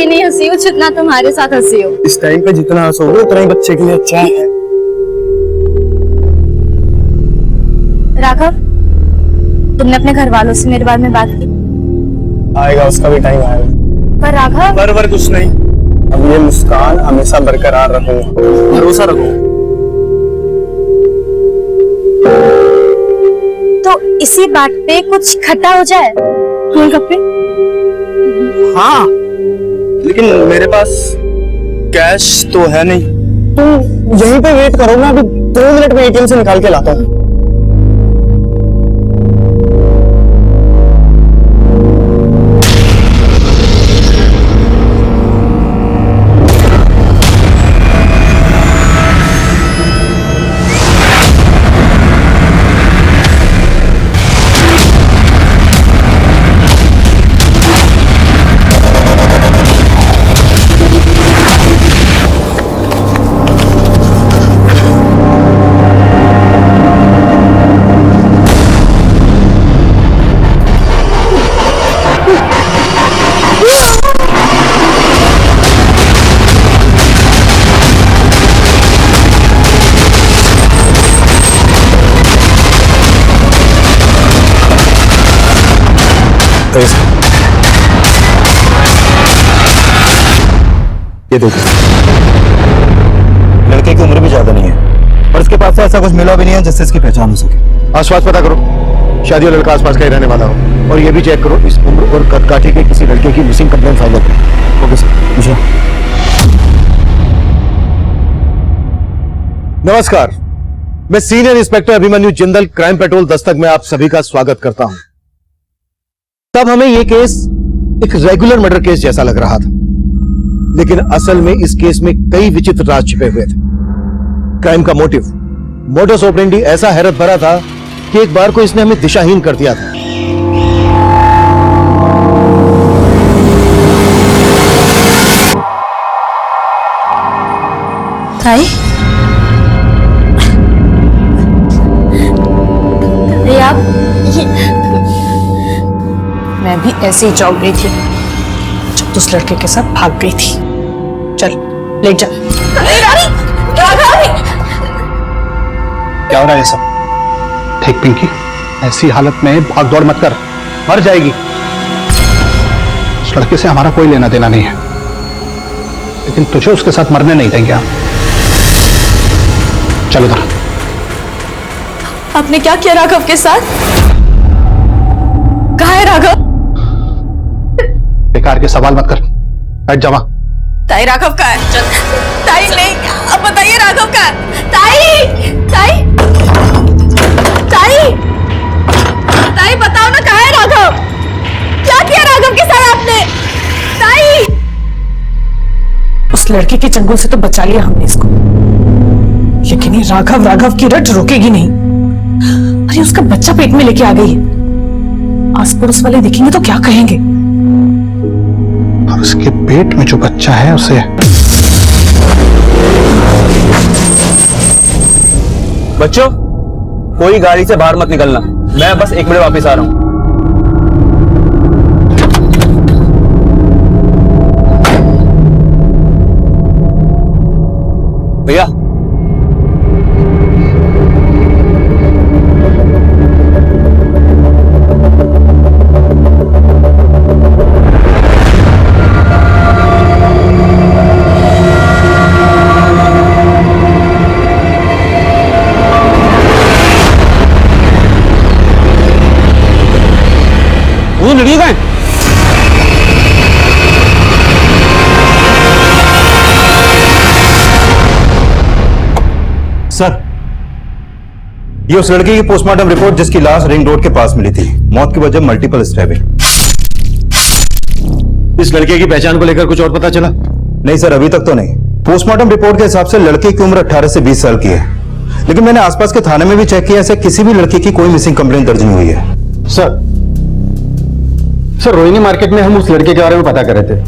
भी नहीं हंसी हूँ जितना तुम्हारे साथ हंसी हूँ। इस टाइम पे जितना हंसोगे उतना ही बच्चे के लिए अच्छा है। राघव, तुमने अपने घर वालों से मेरे बारे में बात की? आएगा, उसका भी टाइम आएगा। पर राघव, पर कुछ नहीं, अब ये मुस्कान हमेशा बरकरार रखूंगा, भरोसा रखूंगा। तो इसी बात पे कुछ इकट्ठा हो जाए। गोलगप्पे? हाँ, लेकिन मेरे पास कैश तो है नहीं। तो यहीं पे वेट करो, मैं अभी 2 मिनट में एटीएम से निकाल के लाता हूँ। ये देखो, लड़के की उम्र भी ज्यादा नहीं है और इसके पास से ऐसा कुछ मिला भी नहीं है जिससे इसकी पहचान हो सके। आसपास पता करो, शादी वाला लड़का आसपास का ही रहने वाला हो, और ये भी चेक करो इस उम्र और कदकाठी के किसी लड़के की मिसिंग कंप्लेंट फाइल होती। Okay sir. मुझे नमस्कार, मैं senior inspector Abhimanyu Jindal, crime petrol Dastak में आप सभी का स्वागत करता हूं। तब हमें यह केस एक रेगुलर मर्डर केस जैसा लग रहा था, लेकिन असल में इस केस में कई विचित्र राज छिपे हुए थे। क्राइम का मोटिव, मोडस ऑपरेंडी ऐसा हैरत भरा था कि एक बार को इसने हमें दिशाहीन कर दिया था। ताई? अरे आप मैं भी ऐसे ही चौंक गई थी जब उस लड़के के साथ भाग गई थी। चल लेट जा। क्या हो रहा है ये सब? ठीक पिंकी, ऐसी हालत में भाग दौड़ मत कर, मर जाएगी। उस लड़के से हमारा कोई लेना देना नहीं है, लेकिन तुझे उसके साथ मरने नहीं देंगे हम। चलो उधर। आपने क्या किया राघव के साथ? कहाँ है राघव? बेकार के सवाल मत कर, बैठ जा वहां। ताई, राघव का है? ताई नहीं, अब बताइए राघव का है? ताई, ताई, ताई, ताई बताओ ना, कहाँ है राघव? क्या किया राघव के साथ आपने? ताई! उस लड़के के चंगुल से तो बचा लिया हमने इसको, लेकिन ये राघव राघव की रट रुकेगी नहीं। अरे उसका बच्चा पेट में लेके आ गई है, आस पड़ोस वाले देखेंगे तो क्या कहेंगे? और उसके पेट में जो बच्चा है उसे बच्चों, कोई गाड़ी से बाहर मत निकलना, मैं बस 1 मिनट वापस आ रहा हूं। भैया, वो लड़की कहाँ है? सर, ये उस लड़की की पोस्टमार्टम रिपोर्ट जिसकी लाश रिंग रोड के पास मिली थी। मौत की वजह मल्टीपल स्टैबिंग। इस लड़के की पहचान को लेकर कुछ और पता चला? नहीं सर, अभी तक तो नहीं। पोस्टमार्टम रिपोर्ट के हिसाब से लड़के की उम्र 18 से 20 साल की है, लेकिन मैंने आसपास के थाने में भी चेक किया, ऐसे किसी भी लड़के की कोई मिसिंग कंप्लेंट दर्ज नहीं हुई है। सर रोहिणी मार्केट में हम उस लड़के के बारे में पता कर रहे थे।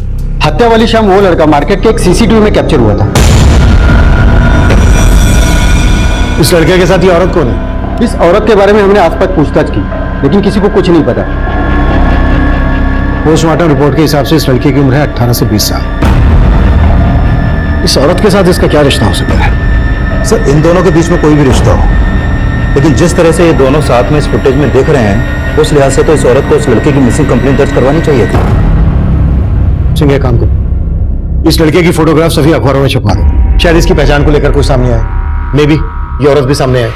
हत्या वाली शाम वो लड़का मार्केट के एक सीसीटीवी में कैप्चर हुआ था। इस लड़के के साथ ये औरत कौन है? इस औरत के बारे में हमने आसपास पूछताछ की, लेकिन किसी को कुछ नहीं पता। पोस्टमार्टम रिपोर्ट के हिसाब से इस लड़के की उम्र है 18 से 20 साल। इस औरत के साथ इसका क्या रिश्ता हो सकता है? सर, इन दोनों के बीच में कोई भी रिश्ता हो, लेकिन जिस तरह से ये दोनों साथ में इस फुटेज में दिख रहे हैं, उस लिहाज से तो इस औरत को उस लड़के की मिसिंग कंप्लेंट दर्ज करवानी चाहिए थी। सिंह, एक काम करो, इस लड़के की फोटोग्राफ सभी अखबारों में छपवा दो। शायद इसकी पहचान को लेकर कोई सामने आए, मे बी ये औरत भी सामने आए।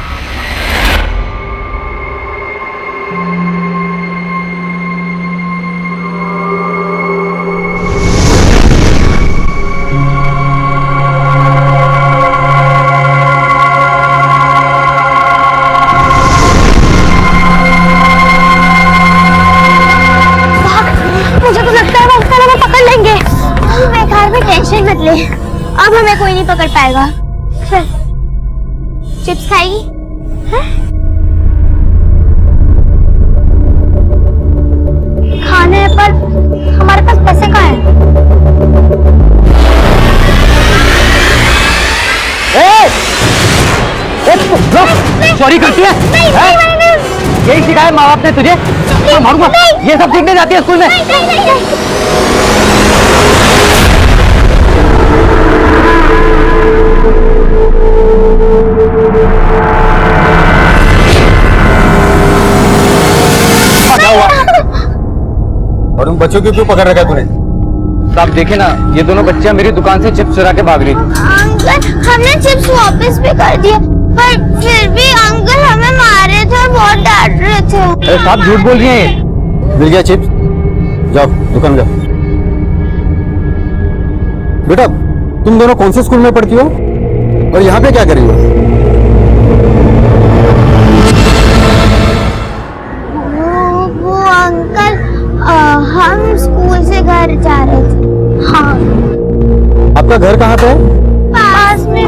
मुझे तो लगता है वो उसका हमें पकड़ लेंगे। बेकार में टेंशन मत ले, अब हमें कोई नहीं पकड़ पाएगा। चल, चिप्स खाएगी? हाँ? खाने पर हमारे पास पैसे कहाँ हैं? चोरी करती है? यही सिखाया माँ बाप ने तुझे? मैं मारूंगा। ये सब सीखने जाती है स्कूल में? क्या हुआ? और उन बच्चों को क्यों पकड़ रखा है तूने? साहब देखे ना, ये दोनों बच्चियां मेरी दुकान से चिप्स चुरा के भाग रही थी। अंकल, हमने चिप्स वापस भी कर दिए, पर फिर भी अंकल हमें मार रहे थे और बहुत डांट रहे थे। अरे साहब झूठ बोल रही हैं। मिल गया चिप्स? जाओ दुकान जाओ। बेटा, तुम दोनों कौन से स्कूल में पढ़ती हो और यहाँ पे क्या कर रही हो? वो अंकल, हम स्कूल से घर जा रहे थे। हाँ, आपका घर कहाँ पे है? पास में।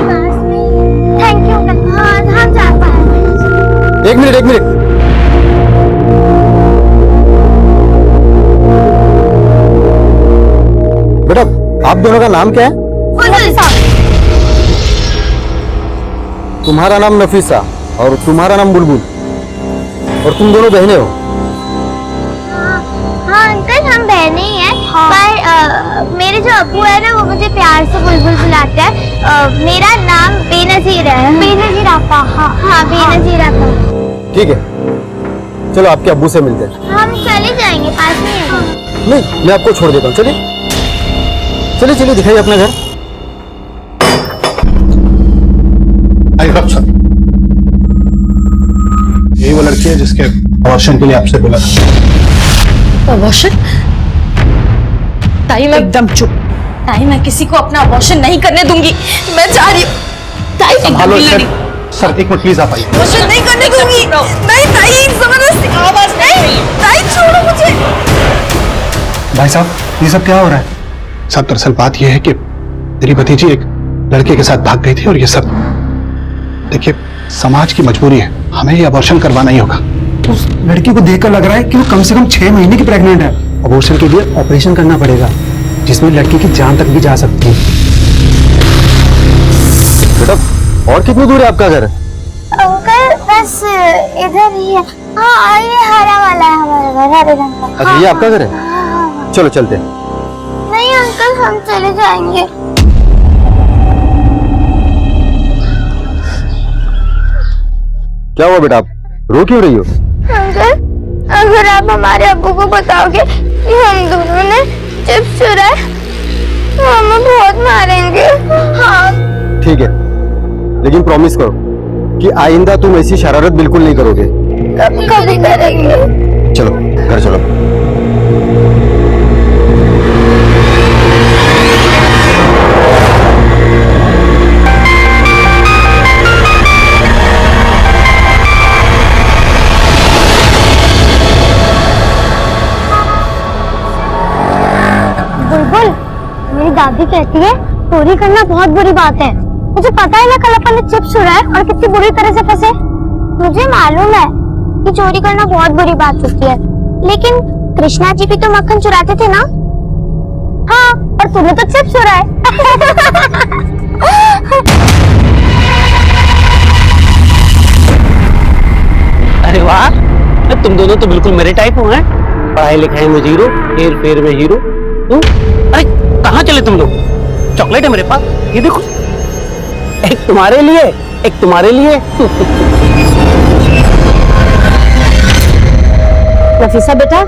Thank you uncle. हाँ, हम जा पाए। एक मिनट। बेटा, आप दोनों का नाम क्या है? तुम्हारा नाम नफीसा और तुम्हारा नाम बुलबुल, और तुम दोनों बहनें हो? हाँ अंकल, हम बहने ही हैं। पर मेरे जो अब्बू है ना, वो मुझे प्यार से बुलबुल बुलाते हैं। मेरा नाम बेनजीर है। बेनजीर आपा? हाँ, बेनजीर आपा। ठीक है, चलो आपके अब्बू से मिलते हैं। हम चले जाएंगे, पास में है। नहीं, मैं आपको छोड़ देता हूँ। चलिए दिखाइए अपना घर। यही वो लड़की है जिसके अबॉर्शन के लिए आपसे बोला था। अबॉर्शन? ताई, मैं एकदम चुप। ताई, मैं किसी को अपना अबॉर्शन नहीं करने दूंगी। मैं जा रही हूँ। ताई, हेलो सर, एक मिनट प्लीज आप आइए। अबॉर्शन नहीं करने दूंगी। नहीं ताई, जबरदस्ती आवाज नहीं। ताई छोड़ो मुझे। भाई साहब, ये सब क्या हो रहा है? साहब, दरअसल बात यह है कि मेरी भतीजी एक लड़के के साथ भाग गई थी और ये सब, देखिए समाज की मजबूरी है, हमें ये अबॉर्शन करवाना ही होगा। उस लड़की को देखकर लग रहा है कि वो कम से कम 6 महीने की प्रेग्नेंट है। अबॉर्शन के लिए ऑपरेशन करना पड़ेगा, जिसमें लड़की की जान तक भी जा सकती है। बेटा, और कितनी दूर है आपका घर? अंकल, बस इधर ही है। हाँ, ये हरा वाला है हमारा घर, हरे रंग का। अच्छा, ये आपका घर है? चलो चलते हैं। नहीं अंकल, हम चले जाएंगे। क्या हुआ बेटा, आप रो क्यों रही हो? अंकल, अगर आप हमारे अब्बू को बताओगे कि हम दोनों ने चिप्स चुराए, तो हमें बहुत मारेंगे। हाँ। ठीक है, लेकिन प्रॉमिस करो कि आइंदा तुम ऐसी शरारत बिल्कुल नहीं करोगे। कभी करेंगे। चलो घर चलो। बुलबुल, मेरी दादी कहती है चोरी करना बहुत बुरी बात है। मुझे पता है ना, कल अपन ने चिप्स चुराए और कितनी बुरी तरह से फंसे। मुझे मालूम है कि चोरी करना बहुत बुरी बात होती है, लेकिन कृष्णा जी भी तो मक्खन चुराते थे ना। हाँ, और तूने तो चिप्स चुराए। अरे वाह, तुम दोनों तो बिल्कुल मेरे टाइप हो हैं। पढ़ाई लिखाई में जीरो, हेर फेर में हीरो। अरे कहाँ चले तुम लोग? चॉकलेट है मेरे पास, ये देखो, एक तुम्हारे लिए, एक तुम्हारे लिए। नफीसा बेटा,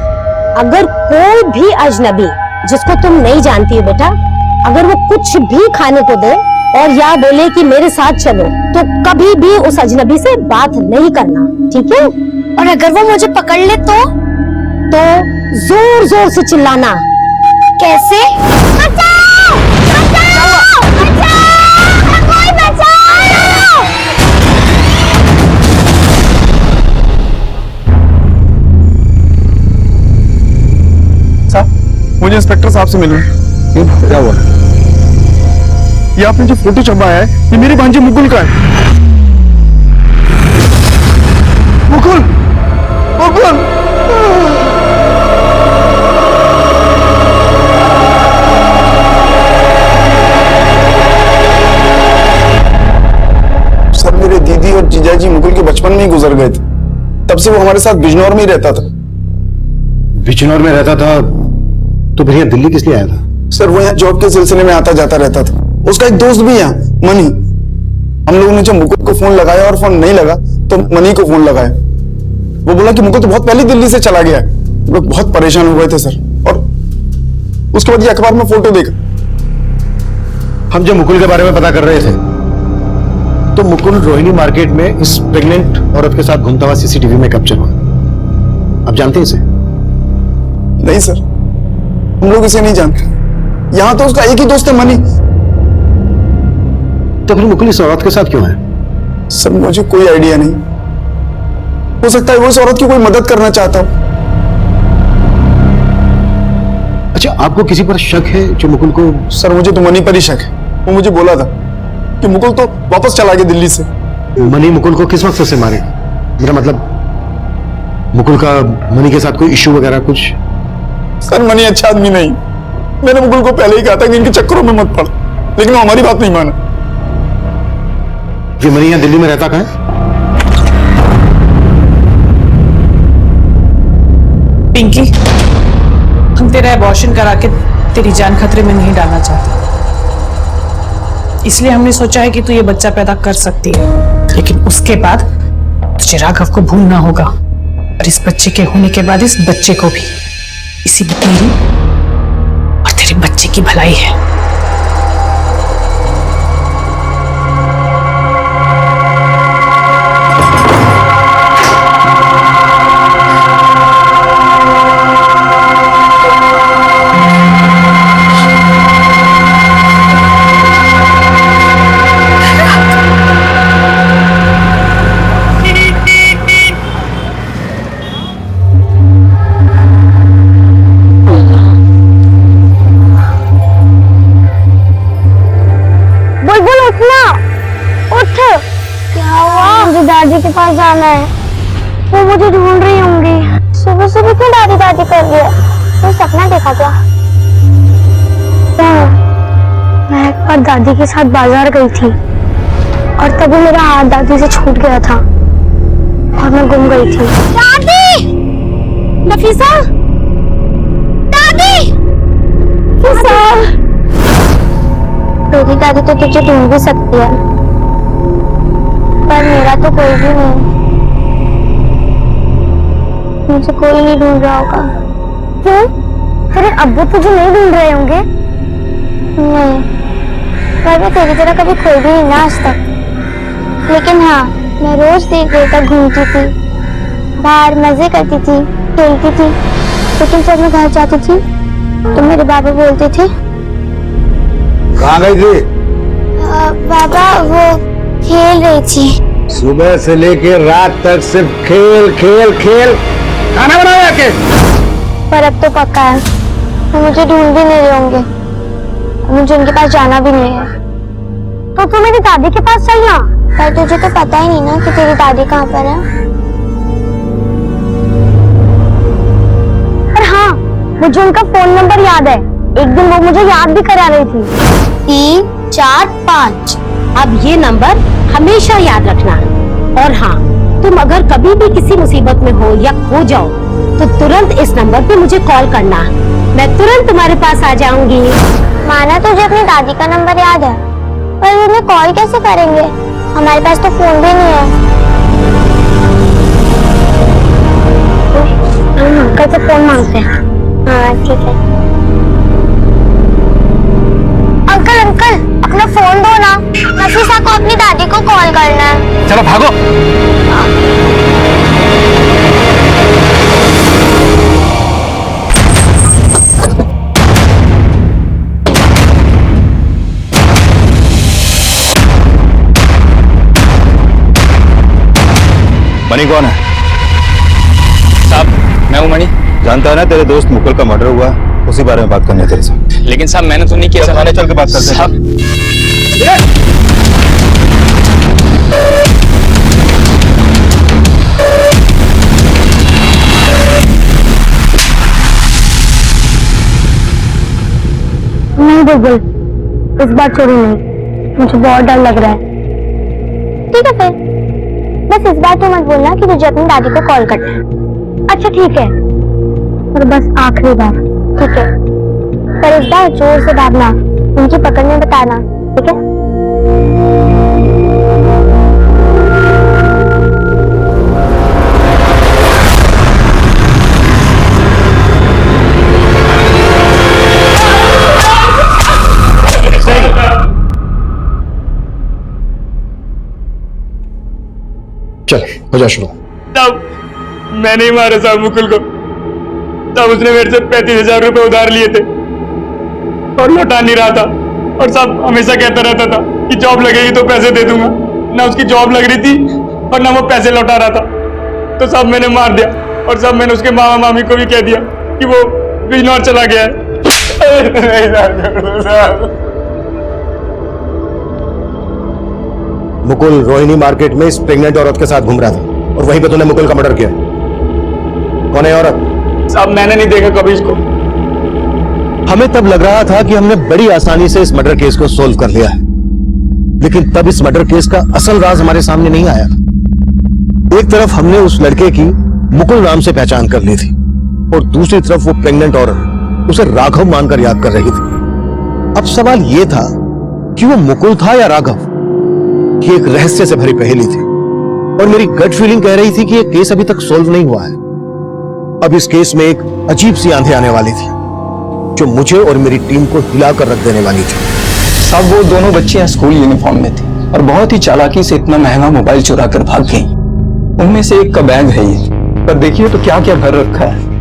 अगर कोई भी अजनबी जिसको तुम नहीं जानती हो बेटा, अगर वो कुछ भी खाने को दे और या बोले कि मेरे साथ चलो, तो कभी भी उस अजनबी से बात नहीं करना, ठीक है? और अगर वो मुझे पकड़ ले तो जोर जोर से चिल्लाना। कैसे? बचाओ! बचाओ! बचाओ! कोई बचाओ! साहब, मुझे इंस्पेक्टर साहब से मिलना है। क्या हुआ? ये आपने जो फोटो छपवाया है, ये मेरी भांजी मुकुल का है। मुकुल! मुकुल! सर, मेरे दीदी और जीजाजी मुकुल के बचपन में ही गुजर गए थे। तब से वो हमारे साथ बिजनौर में ही रहता था। बिजनौर में रहता था तो फिर यहाँ दिल्ली किस लिए आया था? सर, वो यहाँ जॉब के सिलसिले में आता जाता रहता था। उसका एक दोस्त भी यहाँ, मनी। हम लोगों ने जब मुकुल को फोन लगाया और फोन नहीं लगा तो मनी को फोन लगाया। वो बोला कि मुकुल तो बहुत पहले दिल्ली से चला गया है। लोग बहुत परेशान हो गए थे सर। और उसके बाद ये अखबार में फोटो देखा। हम जब मुकुल के बारे में पता कर रहे थे तो मुकुल रोहिणी मार्केट में इस प्रेग्नेंट औरत के साथ घूमता हुआ सीसीटीवी में कैप्चर हुआ। आप जानते हैं इसे? नहीं सर, हम लोग इसे नहीं जानते। यहाँ तो उसका एक ही दोस्त है, मनी। तो फिर मुकुल इस औरत के साथ क्यों है? सर, मुझे कोई आइडिया नहीं। हो सकता है वो इस औरत की कोई मदद करना चाहता हो। अच्छा, आपको किसी पर शक है जो मुकुल को? सर, मुझे तो मनी पर ही शक है। वो मुझे बोला था कि मुकुल तो वापस चला गया दिल्ली से। मनी मुकुल को किस मकसद से मारे? मेरा मतलब मुकुल का मनी के साथ कोई इश्यू वगैरह कुछ? सर, मनी अच्छा आदमी नहीं। मैंने मुकुल को पहले ही कहा था कि इनके चक्करों में मत पड़, लेकिन वो हमारी बात नहीं माना। ये मनी यहाँ दिल्ली में रहता कहाँ है? पिंकी, हम तेरा एबॉर्शन करा के तेरी जान खतरे में नहीं डालना चाहते, इसलिए हमने सोचा है कि तू ये बच्चा पैदा कर सकती है, लेकिन उसके बाद तुझे राघव को भूलना होगा, और इस बच्चे के होने के बाद इस बच्चे को भी। इसी में तेरी और तेरे बच्चे की भलाई है। दादी के पास जाना है। वो मुझे ढूंढ रही होंगी। सुबह सुबह क्यों दादी दादी कर रही है? तो सपना देखा क्या? मैं एक बार दादी के साथ बाजार गई थी और तभी मेरा हाथ दादी से छूट गया था और मैं गुम गई थी। दादी! नफीसा! दादी! नफीसा! मेरी दादी तो तुझे ढूंढ भी सकती है, पर मेरा तो कोई भी नहीं। मुझे कोई नहीं ढूंढ रहा होगा। क्यों? तेरे अब्बू तुझे नहीं ढूंढ रहे होंगे? नहीं, पर मैं तेरी तरह कभी खोई भी नहीं ना आज तक। लेकिन हाँ, मैं रोज देर तक घूमती थी, बाहर मजे करती थी, खेलती थी। लेकिन जब मैं घर जाती थी तो मेरे बाबा बोलते थे, कहाँ गई थी? बाबा वो खेल रही थी। सुबह से लेकर रात तक सिर्फ खेल खेल खेल। खाना बनाया के? पर अब तो पक्का है वो मुझे ढूंढ भी नहीं रहे होंगे, मुझे उनके पास जाना भी नहीं है। तो तू मेरी दादी के पास चलना। पर तुझे तो पता ही नहीं ना कि तेरी दादी कहाँ पर है। पर हाँ, मुझे उनका फोन नंबर याद है। एक दिन वो मुझे याद भी करा रही थी। 3 4 5। अब ये नंबर हमेशा याद रखना। और हाँ, तुम अगर कभी भी किसी मुसीबत में हो या खो जाओ तो तो तुरंत इस नंबर पे मुझे कॉल करना, मैं तुरंत तुम्हारे पास आ जाऊंगी। माना तुझे अपनी दादी का नंबर याद है, पर उन्हें कॉल कैसे करेंगे? हमारे पास तो फोन भी नहीं है। हम अंकल से फोन मांगते हैं। हाँ ठीक है। अंकल अंकल अपना फोन दो ना, नफीसा को अपनी दादी को कॉल करना है। चलो भागो। मनी कौन है? साहब मैं हूँ मणि। जानता है ना तेरे दोस्त मुकुल का मर्डर हुआ, उसी बारे में बात करनी है तेरे से। लेकिन साहब मैंने तो नहीं किया। थाने चल के बात करते हैं। साहब नहीं बुलबुल, इस बार चोरी नहीं, मुझे बहुत डर लग रहा है। ठीक है फिर, बस इस बार तो मत बोलना कि तुझे अपनी दादी को कॉल करना है। अच्छा ठीक है, पर बस आखिरी बार, ठीक है? पर इस बार जोर से भागना, उनकी पकड़ में बताना, ठीक है? चल हो जा शुरू। साहब मैंने ही मारा साहब मुकुल को। साहब उसने मेरे से 35,000 रुपए उधार लिए थे और लौटा नहीं रहा था, और साहब हमेशा कहता रहता था कि जॉब लगेगी तो पैसे दे दूंगा। ना उसकी जॉब लग रही थी और ना वो पैसे लौटा रहा था। तो साहब मैंने मार दिया, और साहब मैंने उसके मामा मामी को भी कह दिया कि वो बिजनौर चला गया है। मुकुल रोहिणी मार्केट में इस प्रेग्नेंट औरत के साथ घूम रहा था और वहीं पे तूने मुकुल का मर्डर किया। कौन है औरत? साहब मैंने नहीं देखा कभी इसको। हमें तब लग रहा था कि हमने बड़ी आसानी से इस मर्डर केस को सोल्व कर लिया है, लेकिन तब इस मर्डर केस का असल राज हमारे सामने नहीं आया। एक तरफ हमने उस लड़के की मुकुल नाम से पहचान कर ली थी और दूसरी तरफ वो प्रेग्नेंट औरत उसे राघव मानकर याद कर रही थी। अब सवाल यह था कि वो मुकुल था या राघव। ये एक रहस्य से भरी पहेली थी और मेरी गट फीलिंग कह रही थी कि यह केस अभी तक सोल्व नहीं हुआ है। अब इस केस में एक अजीब सी आंधी आने वाली थी जो मुझे और मेरी टीम को हिलाकर रख देने वाली थी। साहब वो दोनों बच्चियां स्कूल यूनिफॉर्म में थी और बहुत ही चालाकी से इतना महंगा मोबाइल चुरा कर भाग गई। उनमें से एक का बैग है ये, पर देखिए तो क्या क्या भर रखा है।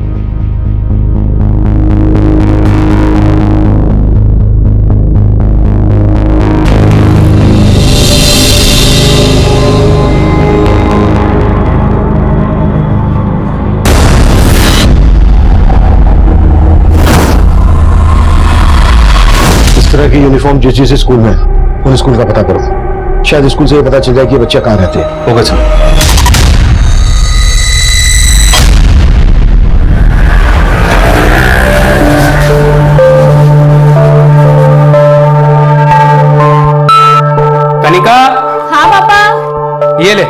इस तरह की यूनिफॉर्म जिस जिस स्कूल में है, उन स्कूल का पता करो। शायद स्कूल से ये पता चल जाए कि ये बच्चे कहाँ रहते हैं। होगा सर। कनिका। हाँ पापा। ये ले,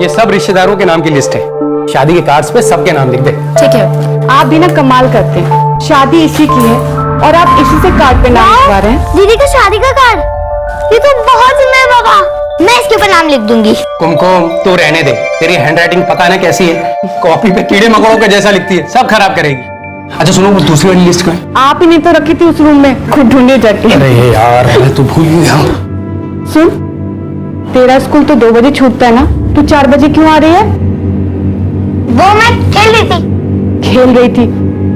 ये सब रिश्तेदारों के नाम की लिस्ट है। शादी के कार्ड्स पे सबके नाम लिख दे। ठीक है। आप भी ना कमाल करते हैं, शादी इसी की है और आप इसी से कार्ड पे नाम लिखवा रहे हैं। दीदी का शादी का कार्ड, ये तो बहुत सुंदर है बाबा। मैं इसके ऊपर नाम लिख दूंगी। कुमकुम तू रहने दे, तेरी हैंडराइटिंग पता ना कैसी है, कॉपी पे कीड़े मकोड़ों के जैसा लिखती है, सब खराब करेगी। अच्छा सुनो, वो दूसरी वाली लिस्ट का है। आप ही ने तो रखी थी उस रूम में, खुद ढूंढने जाती है। अरे यार मैं तो भूल ही गया। सुन, तेरा स्कूल तो 2 बजे छूटता है ना, तू 4 बजे क्यों आ रही है? वो मैं खेल रही थी। खेल रही थी?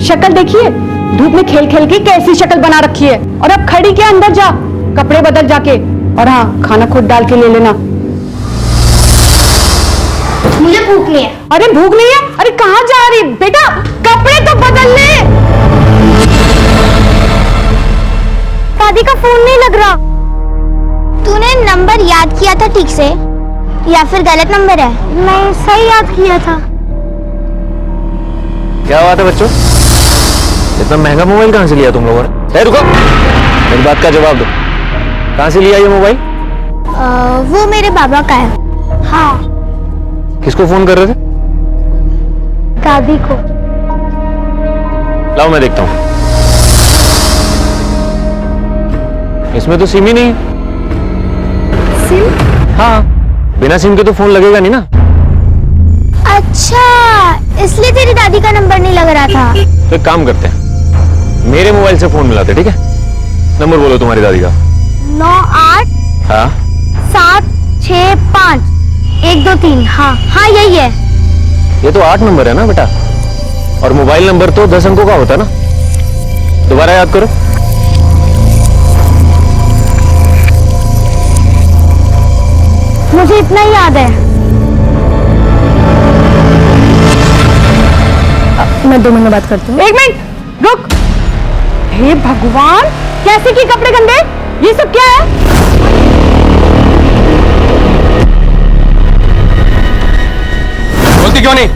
शक्ल देखिए, धूप में खेल खेल के कैसी शक्ल बना रखी है। और अब खड़ी के अंदर जा, कपड़े बदल जाके, और हाँ खाना खुद डाल के ले लेना। मुझे भूख नहीं है। अरे भूख नहीं है? अरे कहाँ जा रही बेटा, कपड़े तो बदल ले। दादी का फोन नहीं लग रहा। तूने नंबर याद किया था ठीक से या फिर गलत नंबर है? मैं सही याद किया था। क्या बात है बच्चों, इतना महंगा मोबाइल कहाँ से लिया तुम लोगों ने? ए रुको, मेरी बात का जवाब दो, कहाँ से लिया ये मोबाइल? वो मेरे बाबा का है। हाँ। किसको फोन कर रहे थे? दादी को। लाओ मैं देखता हूं। इसमें तो सिम ही नहीं। सिम? हाँ, बिना सिम के तो फोन लगेगा नहीं ना। अच्छा, इसलिए तेरी दादी का नंबर नहीं लग रहा था। तो एक काम करते हैं, मेरे मोबाइल से फोन मिलाते, ठीक है? नंबर बोलो तुम्हारी दादी का। 98 हाँ 765 123। हाँ हाँ, यही है। ये तो 8 नंबर है ना बेटा, और मोबाइल नंबर तो 10 अंकों का होता है ना। दोबारा याद करो। मुझे इतना ही याद है। मैं 2 मिनट में बात करती हूँ। 1 मिनट रुक। हे भगवान, कैसे की कपड़े गंदे? ये सब क्या है? बोलती क्यों नहीं?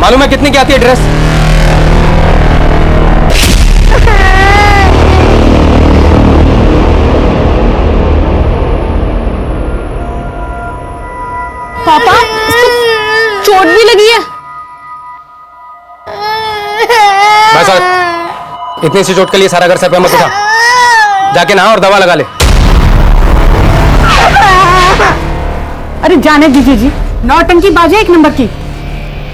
मालूम है कितने की आती है ड्रेस? पापा, चोट भी लगी है। भाई साहब, इतनी सी चोट के लिए सारा घर सर पे मत उठा। जाके नहा और दवा लगा ले। अरे जाने दीजिए जी, नौटंकी बाजी 1 नंबर की।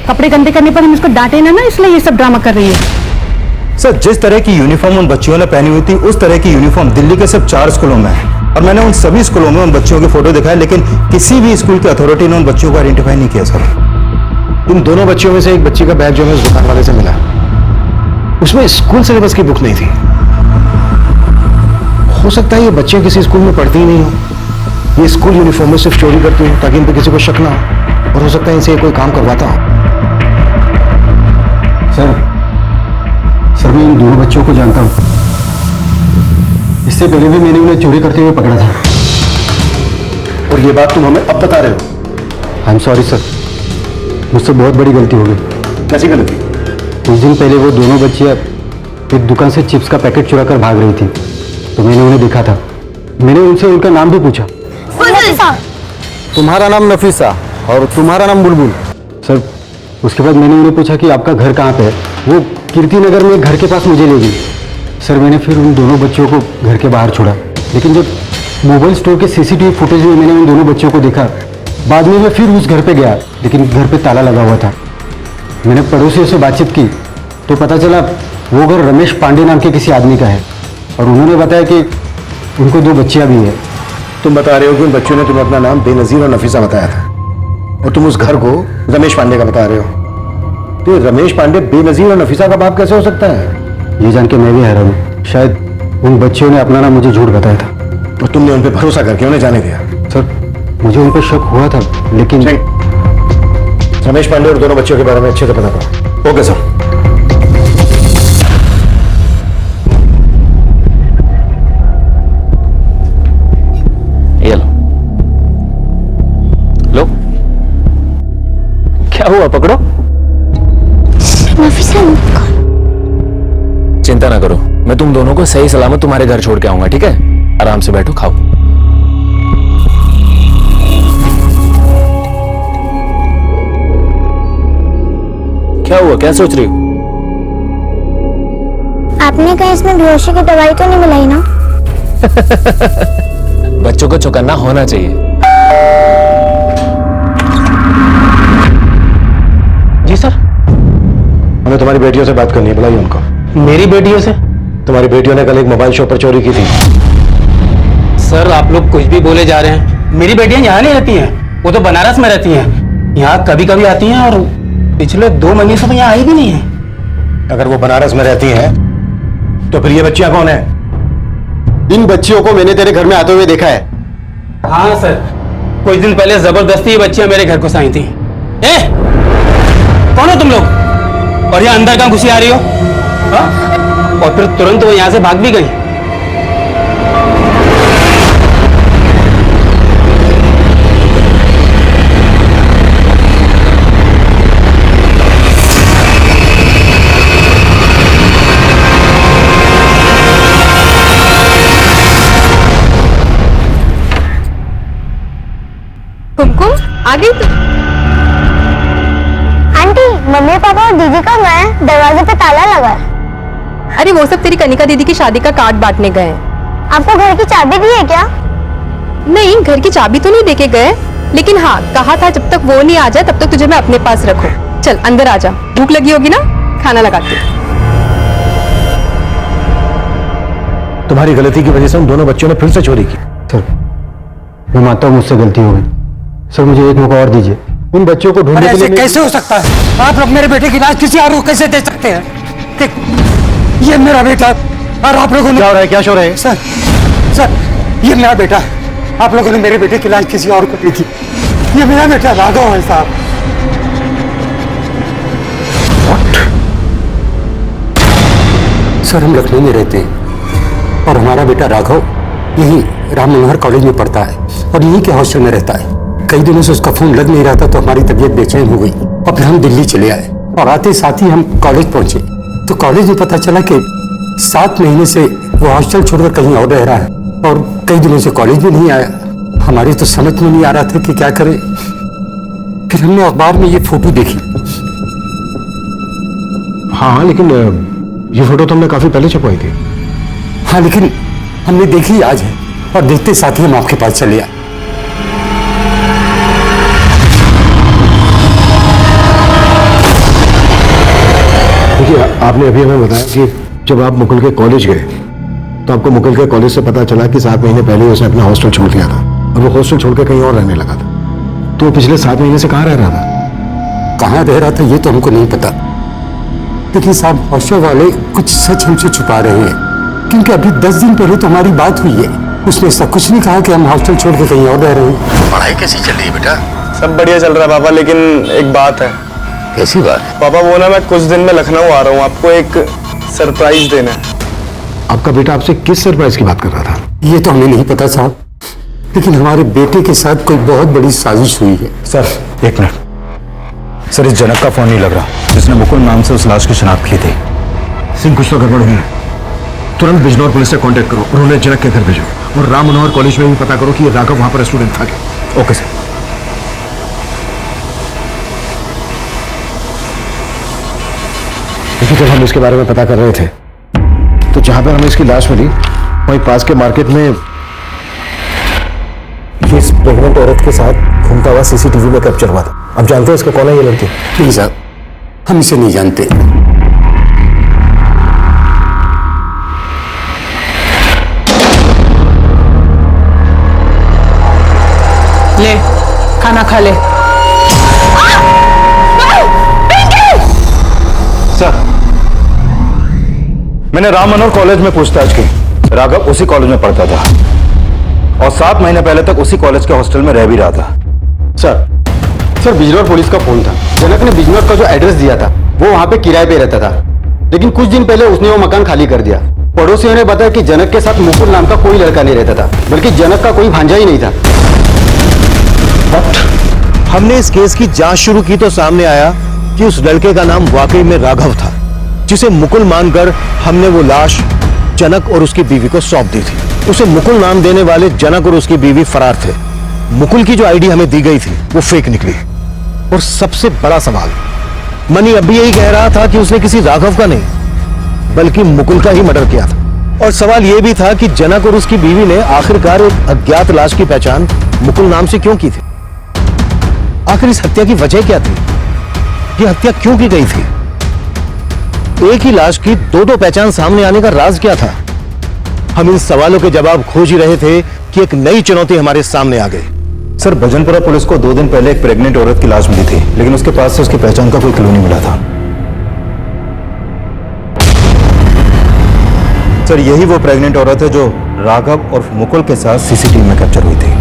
कपड़े गंदे करने पर हम इसको डांटे ना, इसलिए ये सब ड्रामा कर रही है। सर, जिस तरह की यूनिफॉर्म उन बच्चियों ने पहनी हुई थी, उस तरह की यूनिफॉर्म दिल्ली के सिर्फ 4 स्कूलों में है, और मैंने उन सभी स्कूलों में उन बच्चियों के फोटो दिखाए, लेकिन किसी भी स्कूल की अथॉरिटी ने उन बच्चियों को आइडेंटिफाई नहीं किया। सर, उन दोनों बच्चियों में से एक बच्ची का बैग जो हमें उस दुकान वाले से मिला, उसमें स्कूल सिलेबस की बुक नहीं थी। हो सकता है ये बच्चे किसी स्कूल में पढ़ती ही नहीं हो, ये स्कूल यूनिफॉर्म में सिर्फ चोरी करती हो ताकि इन पर किसी को शक ना हो, और हो सकता है इनसे कोई काम करवाता हो। सर मैं इन दोनों बच्चों को जानता हूँ। इससे पहले भी मैंने उन्हें चोरी करते हुए पकड़ा था। और ये बात तुम हमें अब बता रहे हो? आई एम सॉरी सर, मुझसे बहुत बड़ी गलती हो गई। कैसी गलती? कुछ दिन पहले वो दोनों बच्चियां एक दुकान से चिप्स का पैकेट चुरा कर भाग रही थी, तो मैंने उन्हें देखा था। मैंने उनसे उनका नाम भी पूछा। तुम्हारा नाम नफीसा और तुम्हारा नाम बुलबुल। सर, उसके बाद मैंने उन्हें पूछा कि आपका घर कहाँ पे है। वो कीर्ति नगर में एक घर के पास मुझे ले गई। सर, मैंने फिर उन दोनों बच्चों को घर के बाहर छोड़ा, लेकिन जब मोबाइल स्टोर के सीसीटीवी फुटेज में मैंने उन दोनों बच्चों को देखा, बाद में मैं फिर उस घर पे गया, लेकिन घर पे ताला लगा हुआ था। मैंने पड़ोसियों से बातचीत की तो पता चला वो घर रमेश पांडे नाम के किसी आदमी का है, और उन्होंने बताया कि उनको 2 बच्चियां भी है। तुम बता रहे हो कि उन बच्चों ने तुम्हें अपना नाम बेनजीर और नफीसा बताया था, और तुम उस घर को रमेश पांडे का बता रहे हो। तो ये रमेश पांडे बेनजीर और नफीसा का बाप कैसे हो सकता है? ये जान के मैं भी हैरान हूँ। शायद उन बच्चियों ने अपना नाम मुझे झूठ बताया था, और तुमने उन पर भरोसा करके उन्हें जाने दिया। सर, मुझे उन पर शक हुआ था, लेकिन रमेश पांडे और दोनों बच्चों के बारे में अच्छे से पता करो। Okay sir. ये लो लो, क्या हुआ? पकड़ो। नफीसा, चिंता ना करो, मैं तुम दोनों को सही सलामत तुम्हारे घर छोड़ के आऊंगा, ठीक है? आराम से बैठो, खाओ। क्या हुआ? क्या सोच रही हो? आपने कहा इसमें बेहोशी की दवाई तो नहीं मिलाई ना? बच्चों को चौकन्ना होना चाहिए। जी सर, हमें तुम्हारी बेटियों से बात करनी है, बुलाइए उनको। मेरी बेटियों से? तुम्हारी बेटियों ने कल एक मोबाइल शॉप पर चोरी की थी। सर, आप लोग कुछ भी बोले जा रहे हैं। मेरी बेटियां यहाँ नहीं रहती हैं, वो तो बनारस में रहती हैं। यहाँ कभी कभी आती हैं, और पिछले 2 महीने से तो यहाँ आई भी नहीं है। अगर वो बनारस में रहती हैं, तो फिर ये बच्चियां कौन है? इन बच्चियों को मैंने तेरे घर में आते हुए देखा है। हाँ सर, कुछ दिन पहले जबरदस्ती ये बच्चियां मेरे घर को आई थी। कौन हो तुम लोग? और यहाँ अंदर कहाँ घुसी आ रही हो? हाँ? और फिर तुरंत वो यहाँ से भाग भी गई। कुमकुम, आ गई तू? आंटी, मम्मी पापा और दीदी कब आए? दरवाजे पे ताला लगा है। अरे वो सब तेरी कनिका दीदी की शादी का कार्ड बांटने गए हैं। आपको घर की चाबी दी है क्या? नहीं, घर की चाबी तो नहीं देके गए, लेकिन हाँ कहा था जब तक वो नहीं आ जाए तब तक तुझे मैं अपने पास रखूं। चल अंदर आ जा, भूख लगी होगी ना, खाना लगाती हूं। तुम्हारी गलती की वजह से उन दोनों बच्चों ने फिर से चोरी की। सर मैं मानता हूँ मुझसे गलती हो गई। सर मुझे एक मौका और दीजिए। उन बच्चों को ढूंढने के लिए कैसे हो सकता है? आप लोग मेरे बेटे की लाश किसी और को कैसे दे सकते हैं? देख, ये मेरा बेटा और आप लोगों ने क्या हो रहा है? क्या शो रहा है? सर ये मेरा बेटा है। आप लोगों ने मेरे बेटे की लाश किसी और को दी थी। ये मेरा बेटा राघव है साहब। सर हम लखनऊ में रहते हैं और हमारा बेटा राघव यही राम मनोहर कॉलेज में पढ़ता है और यहीं के हॉस्टल में रहता है। कई दिनों से उसका फोन लग नहीं रहा था तो हमारी तबीयत बेचैन हो गई और फिर हम दिल्ली चले आए और आते साथ ही हम कॉलेज पहुंचे तो कॉलेज में पता चला कि 7 महीने से वो हॉस्टल छोड़कर कहीं और रह रहा है और कई दिनों से कॉलेज भी नहीं आया। हमारी तो समझ में नहीं आ रहा था कि क्या करें। फिर हमने अखबार में ये फोटो देखी। हाँ लेकिन ये फोटो तो हमने काफी पहले छपवाई थी। हाँ लेकिन हमने देखी आज है और देखते साथ ही हम आपके पास चले आए। देखिए आपने अभी हमें बताया कि जब आप मुकुल के कॉलेज गए तो आपको मुकुल के कॉलेज से पता चला कि 7 महीने पहले उसने अपना हॉस्टल छोड़ दिया था और वो हॉस्टल छोड़कर कहीं और रहने लगा था। तो पिछले 7 महीने से कहाँ रह रहा था? कहाँ रह रहा था ये तो हमको नहीं पता, लेकिन साहब हॉस्टल वाले कुछ सच हमसे छुपा रहे हैं क्योंकि अभी 10 दिन पहले तो हमारी बात हुई है। उसने ऐसा कुछ नहीं कहा कि हम हॉस्टल छोड़ के कहीं और रह रहे हैं। पढ़ाई कैसी चल रही है बेटा? सब बढ़िया चल रहा है पापा, लेकिन एक बात है। कैसी बात? पापा वो ना मैं कुछ दिन में लखनऊ आ रहा हूँ, आपको एक सरप्राइज देना है। आपका बेटा आपसे किस सरप्राइज की बात कर रहा था? ये तो हमें नहीं पता साहब, लेकिन हमारे बेटे के साथ कोई बहुत बड़ी साजिश हुई है। सर एक मिनट। सर इस जनक का फोन नहीं लग रहा जिसने मुकुल नाम से उस लाश की शिनाख्त की थी। सिंह कुछ तो गड़बड़ हुई है। तुरंत बिजनौर पुलिस से कांटेक्ट करो और उन्हें जनक के घर भेजो और राम मनोहर कॉलेज में भी पता करो कि ये राघव वहां पर स्टूडेंट था क्या। Okay sir. देखिए जब हम इसके बारे में पता कर रहे थे तो जहां पर हमें इसकी लाश मिली वहीं पास के मार्केट में इस प्रेग्नेंट औरत के साथ घूमता हुआ सीसीटीवी में कैप्चर हुआ था। अब जानते हैं इसका कौन है ये लड़की? नहीं साहब हम इसे नहीं जानते। ले खाना खा ले। सर मैंने राम मनोहर कॉलेज में पूछताछ की। राघव उसी कॉलेज में पढ़ता था और 7 महीने पहले तक उसी कॉलेज के हॉस्टल में रह भी रहा था। सर बिजनौर पुलिस का फोन था। जनक ने बिजनौर का जो एड्रेस दिया था वो वहां पे किराए पे रहता था, लेकिन कुछ दिन पहले उसने वो मकान खाली कर दिया। पड़ोसियों ने बताया कि जनक के साथ मुकुल नाम का कोई लड़का नहीं रहता था, बल्कि जनक का कोई भांजा ही नहीं था। बट हमने इस केस की जांच शुरू की तो सामने आया कि उस लड़के का नाम वाकई में राघव था, जिसे मुकुल मानकर हमने वो लाश जनक और उसकी बीवी को सौंप दी थी। उसे मुकुल नाम देने वाले जनक और उसकी बीवी फरार थे। मुकुल की जो आईडी हमें दी गई थी वो फेक निकली। और सबसे बड़ा सवाल, मनी अब भी यही कह रहा था कि उसने किसी राघव का नहीं बल्कि मुकुल का ही मर्डर किया था। और सवाल यह भी था कि जनक और उसकी बीवी ने आखिरकार एक अज्ञात लाश की पहचान मुकुल नाम से क्यों की थी? आखिर इस हत्या की वजह क्या थी? यह हत्या क्यों की गई थी? एक ही लाश की दो पहचान सामने आने का राज क्या था? हम इन सवालों के जवाब खोज ही रहे थे कि एक नई चुनौती हमारे सामने आ गई। सर भजनपुरा पुलिस को 2 दिन पहले एक प्रेग्नेंट औरत की लाश मिली थी, लेकिन उसके पास से उसकी पहचान का कोई क्लू नहीं मिला था। सर यही वो प्रेग्नेंट औरत है जो राघव और मुकुल के साथ सीसीटीवी में कैप्चर हुई थी।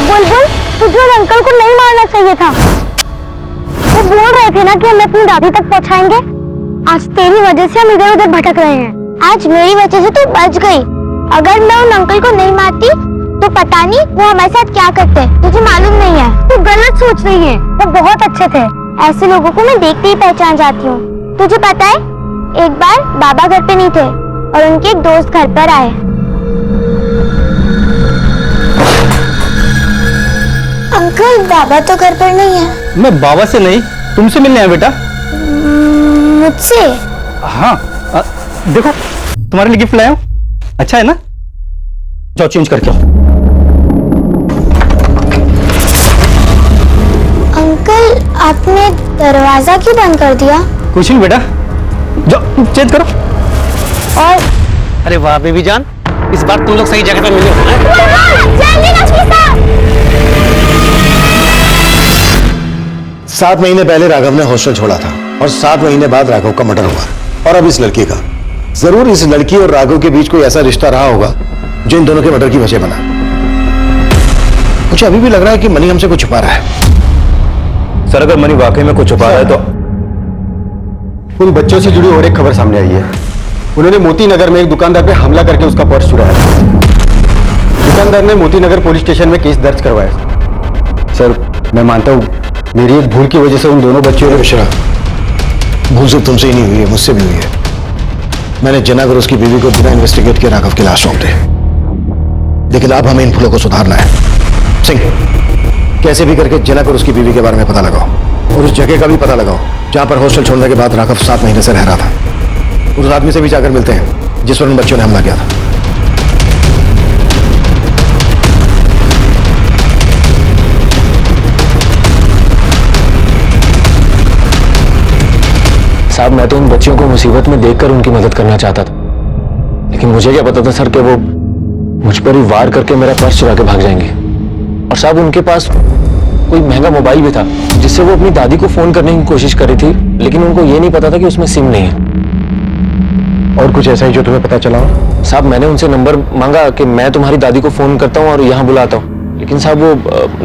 बुलबुल तुझे अंकल को नहीं मारना चाहिए था। वो बोल रहे थे ना कि हम अपनी दादी तक पहुंचाएंगे। आज तेरी वजह से हम इधर उधर भटक रहे हैं। आज मेरी वजह से तू बच गई। अगर मैं उन अंकल को नहीं मारती तो पता नहीं वो हमारे साथ क्या करते। तुझे मालूम नहीं है, तू गलत सोच रही है। वो बहुत अच्छे थे। ऐसे लोगों को मैं देखते ही पहचान जाती हूँ। तुझे पता है एक बार बाबा घर पे नहीं थे और उनके एक दोस्त घर पर आए। अंकल बाबा तो घर पर नहीं है। मैं बाबा से नहीं तुमसे मिलने आया बेटा। मुझसे? हाँ देखो तुम्हारे लिए गिफ्ट लाया हूं, अच्छा है ना? जाओ चेंज करके आओ। अंकल आपने दरवाजा क्यों बंद कर दिया? कुछ नहीं बेटा, जाओ चेंज करो। और अरे वाह बेबी जान, इस बार तुम लोग सही जगह पे मिले हो। सात महीने पहले राघव ने हॉस्टल छोड़ा था और 7 महीने बाद राघव का मर्डर हुआ, और अब इस लड़की का। जरूर इस लड़की और राघव के बीच कोई ऐसा रिश्ता रहा होगा जो इन दोनों के मर्डर की वजह बना। मुझे अभी भी लग रहा है कि मनी हमसे कुछ छुपा रहा है। सर अगर मनी वाकई में कुछ छुपा रहा है तो उन बच्चों से जुड़ी और एक खबर सामने आई है। उन्होंने मोती नगर में एक दुकानदार पे हमला करके उसका पर्स चुराया। दुकानदार ने मोती नगर पुलिस स्टेशन में केस दर्ज करवाया। सर मैं मानता हूँ मेरी एक भूल की वजह से उन दोनों बच्चों ने मिश्रा, भूल सिर्फ तुमसे ही नहीं हुई है, मुझसे भी हुई है। मैंने जनागर उसकी बीवी को बिना इन्वेस्टिगेट के राघव की लाश सौंप दी, लेकिन अब हमें इन भूलों को सुधारना है। सिंह, कैसे भी करके जनागर उसकी बीवी के बारे में पता लगाओ और उस जगह का भी पता लगाओ जहां पर हॉस्टल छोड़ने के बाद राघव 7 महीने से रह रहा था। उस आदमी से भी जाकर मिलते हैं जिस पर उन बच्चों ने हमला किया था। साहब मैं तो उन बच्चियों को मुसीबत में देखकर उनकी मदद करना चाहता था, लेकिन मुझे क्या पता था सर कि वो मुझ पर ही वार करके मेरा पर्स चुरा के भाग जाएंगे। और साहब उनके पास कोई महंगा मोबाइल भी था जिससे वो अपनी दादी को फोन करने की कोशिश कर रही थी, लेकिन उनको ये नहीं पता था कि उसमें सिम नहीं है। और कुछ ऐसा ही जो तुम्हें पता चला हो? साहब मैंने उनसे नंबर मांगा कि मैं तुम्हारी दादी को फोन करता हूँ और यहाँ बुलाता हूँ, लेकिन साहब वो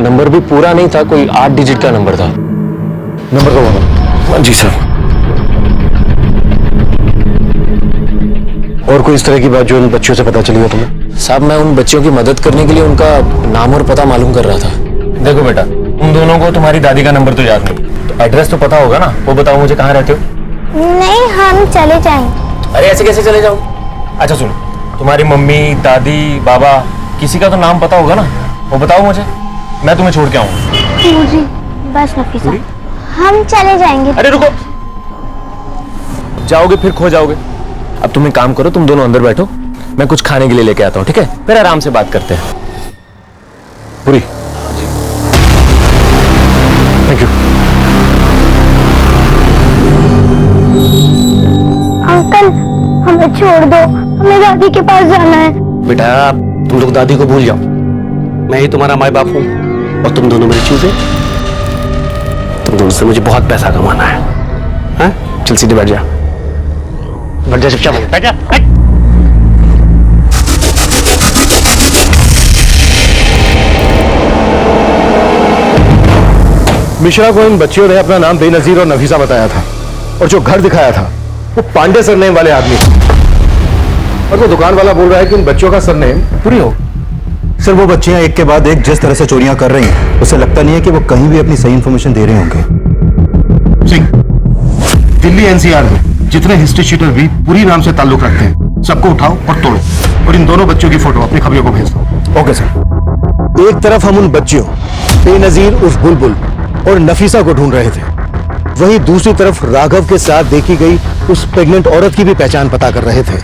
नंबर भी पूरा नहीं था, कोई 8 डिजिट का नंबर था। नंबर तो बोलो। जी सर। और कोई इस तरह की बात जो उन बच्चों से पता चली हो तुम्हें? साहब मैं उन बच्चों की मदद करने के लिए उनका नाम और पता मालूम कर रहा था। देखो बेटा, उन दोनों को तुम्हारी दादी का नंबर तो याद नहीं, तो एड्रेस तो पता होगा ना? वो बताओ मुझे कहाँ रहते हो? नहीं, हम चले जाएंगे। अरे ऐसे कैसे चले जाओ? अच्छा सुनो, तुम्हारी मम्मी, दादी, बाबा, किसी का तो नाम पता होगा ना? वो बताओ मुझे, मैं तुम्हें छोड़ के आऊंगा। मुझे बस नफीसा, हम चले जाएंगे। अरे रुको, जाओगे फिर खो जाओगे। अब तुम एक काम करो, तुम दोनों अंदर बैठो, मैं कुछ खाने के लिए लेके आता हूँ, ठीक है? फिर आराम से बात करते हैं। पूरी, थैंक यू। अंकल हमें छोड़ दो, हमें दादी के पास जाना है। बेटा तुम लोग दादी को भूल जाओ, मैं ही तुम्हारा माँ बाप हूँ और तुम दोनों मेरी चीजें। तुम दोनों से मुझे बहुत पैसा कमाना है। हाँ? चल सीधे बैठ जा, बैठ जा, चुपचाप बैठ जा। मिश्रा को इन बच्चियों ने अपना नाम बेनजीर और नफीसा बताया था, और जो घर दिखाया था वो पांडे सरनेम वाले आदमी थे। और वो दुकान वाला बोल रहा है कि इन बच्चों का सरनेम पूरी हो। सर वो बच्चियां एक के बाद एक जिस तरह से चोरियां कर रही हैं, उसे लगता नहीं है कि वो कहीं भी अपनी सही इंफॉर्मेशन दे रहे होंगे। सिंह, दिल्ली एनसीआर में जितने हिस्ट्री शीटर भी पूरी नाम से ताल्लुक रखते हैं सबको उठाओ और तोड़ो, और इन दोनों बच्चों की फोटो अपने खबरियों को भेज दो। Okay sir. एक तरफ हम उन बच्चियों बेनजीर उस बुलबुल और नफीसा को ढूंढ रहे थे, वहीं दूसरी तरफ राघव के साथ देखी गई उस प्रेग्नेंट औरत की भी पहचान पता कर रहे थे।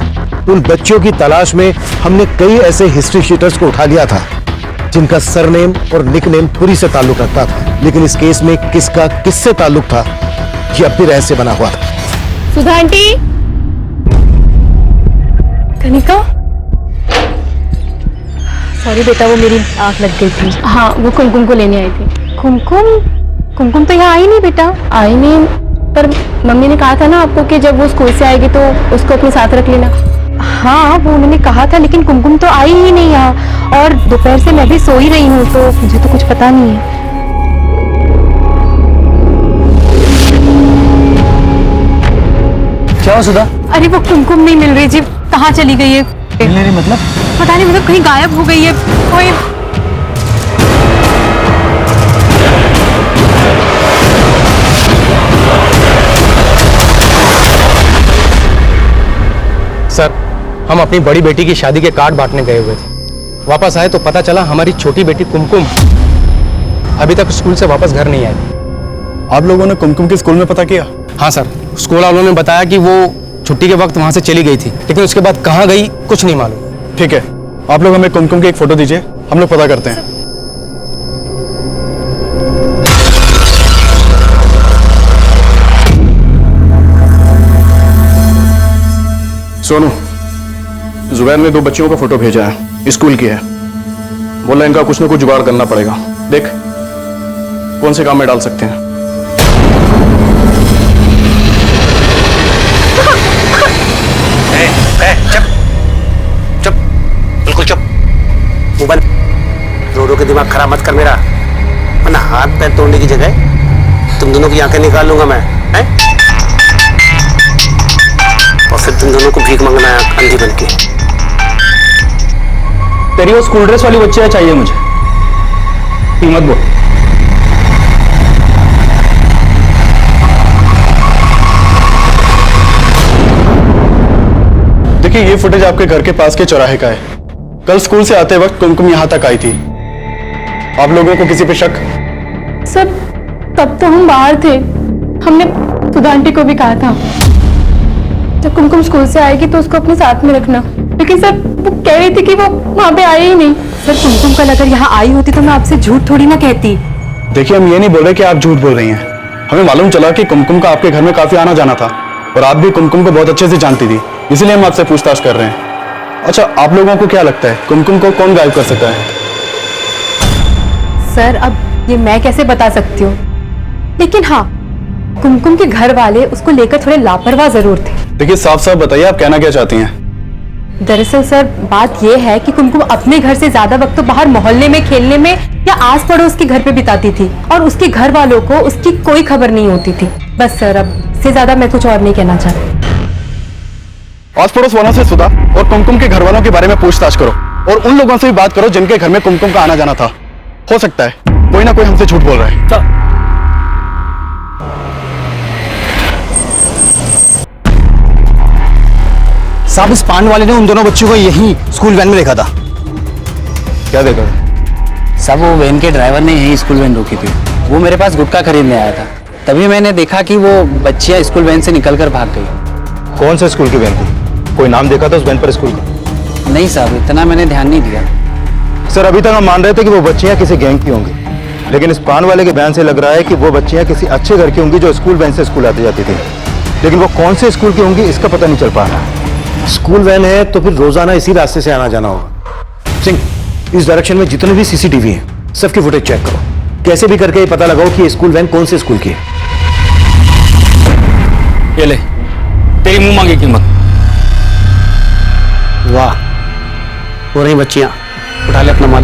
उन बच्चों की तलाश में हमने कई ऐसे हिस्ट्री शीटर्स को उठा लिया था जिनका सरनेम और निकनेम पूरी से ताल्लुक रखता था, लेकिन इस केस में किसका किससे ताल्लुक था ये अब भी रहस्य बना हुआ था। सुधा आंटी, कनिका, सॉरी बेटा, वो मेरी आंख लग गई थी। हाँ, वो कुमकुम को लेने आई थी। कुमकुम? कुमकुम तो यहाँ आई नहीं बेटा, आई नहीं, पर मम्मी ने कहा था ना आपको कि जब वो स्कूल से आएगी तो उसको अपने साथ रख लेना। हाँ वो उन्होंने कहा था, लेकिन कुमकुम तो आई ही नहीं यहाँ, और दोपहर से मैं भी सो ही रही हूँ, तो मुझे तो कुछ पता नहीं है। क्या हो सुधा? अरे वो कुमकुम नहीं मिल रही जी, कहाँ चली गई है? मिल नहीं रही मतलब? पता नहीं, मतलब कहीं गायब हो गई है कोई। सर हम अपनी बड़ी बेटी की शादी के कार्ड बांटने गए हुए थे, वापस आए तो पता चला हमारी छोटी बेटी कुमकुम अभी तक स्कूल से वापस घर नहीं आई। आप लोगों ने कुमकुम के स्कूल में पता किया? हाँ सर, स्कूल वालों ने बताया कि वो छुट्टी के वक्त वहां से चली गई थी, लेकिन उसके बाद कहाँ गई कुछ नहीं मालूम। ठीक है, आप लोग हमें कुमकुम की एक फोटो दीजिए, हम लोग पता करते हैं। सोनू, जुबैर ने 2 बच्चियों का फोटो भेजा है, स्कूल की है। बोला इनका कुछ ना कुछ जुगाड़ करना पड़ेगा। देख कौन से काम में डाल सकते हैं। चुप, बिल्कुल चुप। मोबाइल रो के दिमाग खराब मत कर मेरा, वरना हाथ पैर तोड़ने की जगह तुम दोनों की आंखें निकाल लूंगा मैं, हैं? और फिर तुम दोनों को भीख मांगना है अंधी बन के। तेरी वो स्कूल ड्रेस वाली बच्चियां चाहिए मुझे, कीमत बोल। देखिए ये फुटेज आपके घर के पास के चौराहे का है। कल स्कूल से आते वक्त कुमकुम यहाँ तक आई थी। आप लोगों को किसी पे शक? सर तब तो हम बाहर थे, हमने सुधा आंटी को भी कहा था जब कुमकुम स्कूल से आएगी तो उसको अपने साथ में रखना, लेकिन सर वो कह रही थी कि वो वहां पे आई ही नहीं। सर कुमकुम कल अगर यहाँ आई होती तो मैं आपसे झूठ थोड़ी ना कहती। देखिए हम ये नहीं बोल रहे कि आप झूठ बोल रही हैं, हमें मालूम चला कि कुमकुम का आपके घर में काफी आना जाना था और आप भी कुमकुम को बहुत अच्छे से जानती थी, इसलिए हम आपसे पूछताछ कर रहे हैं। अच्छा, आप लोगों को क्या लगता है कुमकुम को कौन गायब कर सकता है? सर अब ये मैं कैसे बता सकती हूँ, लेकिन हाँ कुमकुम के घर वाले उसको लेकर थोड़े लापरवाह जरूर थे। देखिए साफ साफ बताइए आप कहना क्या चाहती हैं? दरअसल सर बात यह है कि कुमकुम अपने घर से ज्यादा वक्त तो बाहर मोहल्ले में खेलने में या आस पड़ोस के घर पे बिताती थी और उसके घर वालों को उसकी कोई खबर नहीं होती थी। बस सर अब से ज्यादा मैं कुछ और नहीं कहना चाहती। आस पड़ोस वालों से सुधा और कुमकुम के घर वालों के बारे में पूछताछ करो और उन लोगों से भी बात करो जिनके घर में कुमकुम का आना जाना था। हो सकता है कोई ना कोई हमसे झूठ बोल रहा है। साहब इस पांड वाले ने उन दोनों बच्चों को यही स्कूल वैन में देखा था। क्या देखा? साहब वो वैन के ड्राइवर ने यही स्कूल वैन रोकी थी, वो मेरे पास गुटखा खरीदने आया था, तभी मैंने देखा कि वो बच्चियां स्कूल वैन से निकलकर भाग गई। कौन से स्कूल की वैन थी? कोई नाम देखा था उस वैन पर स्कूल का? नहीं साहब, इतना मैंने ध्यान नहीं दिया। सर अभी तक हम मान रहे थे कि वो बच्चियां किसी गैंग की होंगी, लेकिन इस पान वाले के बयान से लग रहा है कि वो बच्चियां किसी अच्छे घर की होंगी जो स्कूल वैन से स्कूल आती जाती थी, लेकिन वो कौन से स्कूल की होंगी इसका पता नहीं चल पा रहा। स्कूल वैन है तो फिर रोजाना इसी रास्ते से आना जाना होगा। सिंह, इस डायरेक्शन में जितने भी सीसीटीवी हैं सबकी फुटेज चेक करो, कैसे भी करके ये पता लगाओ कि ये स्कूल वैन कौन से स्कूल की है। ये ले तेरी मुंह मांगी कीमत। वाह, हो रही बच्चियां, उठा ले अपना माल।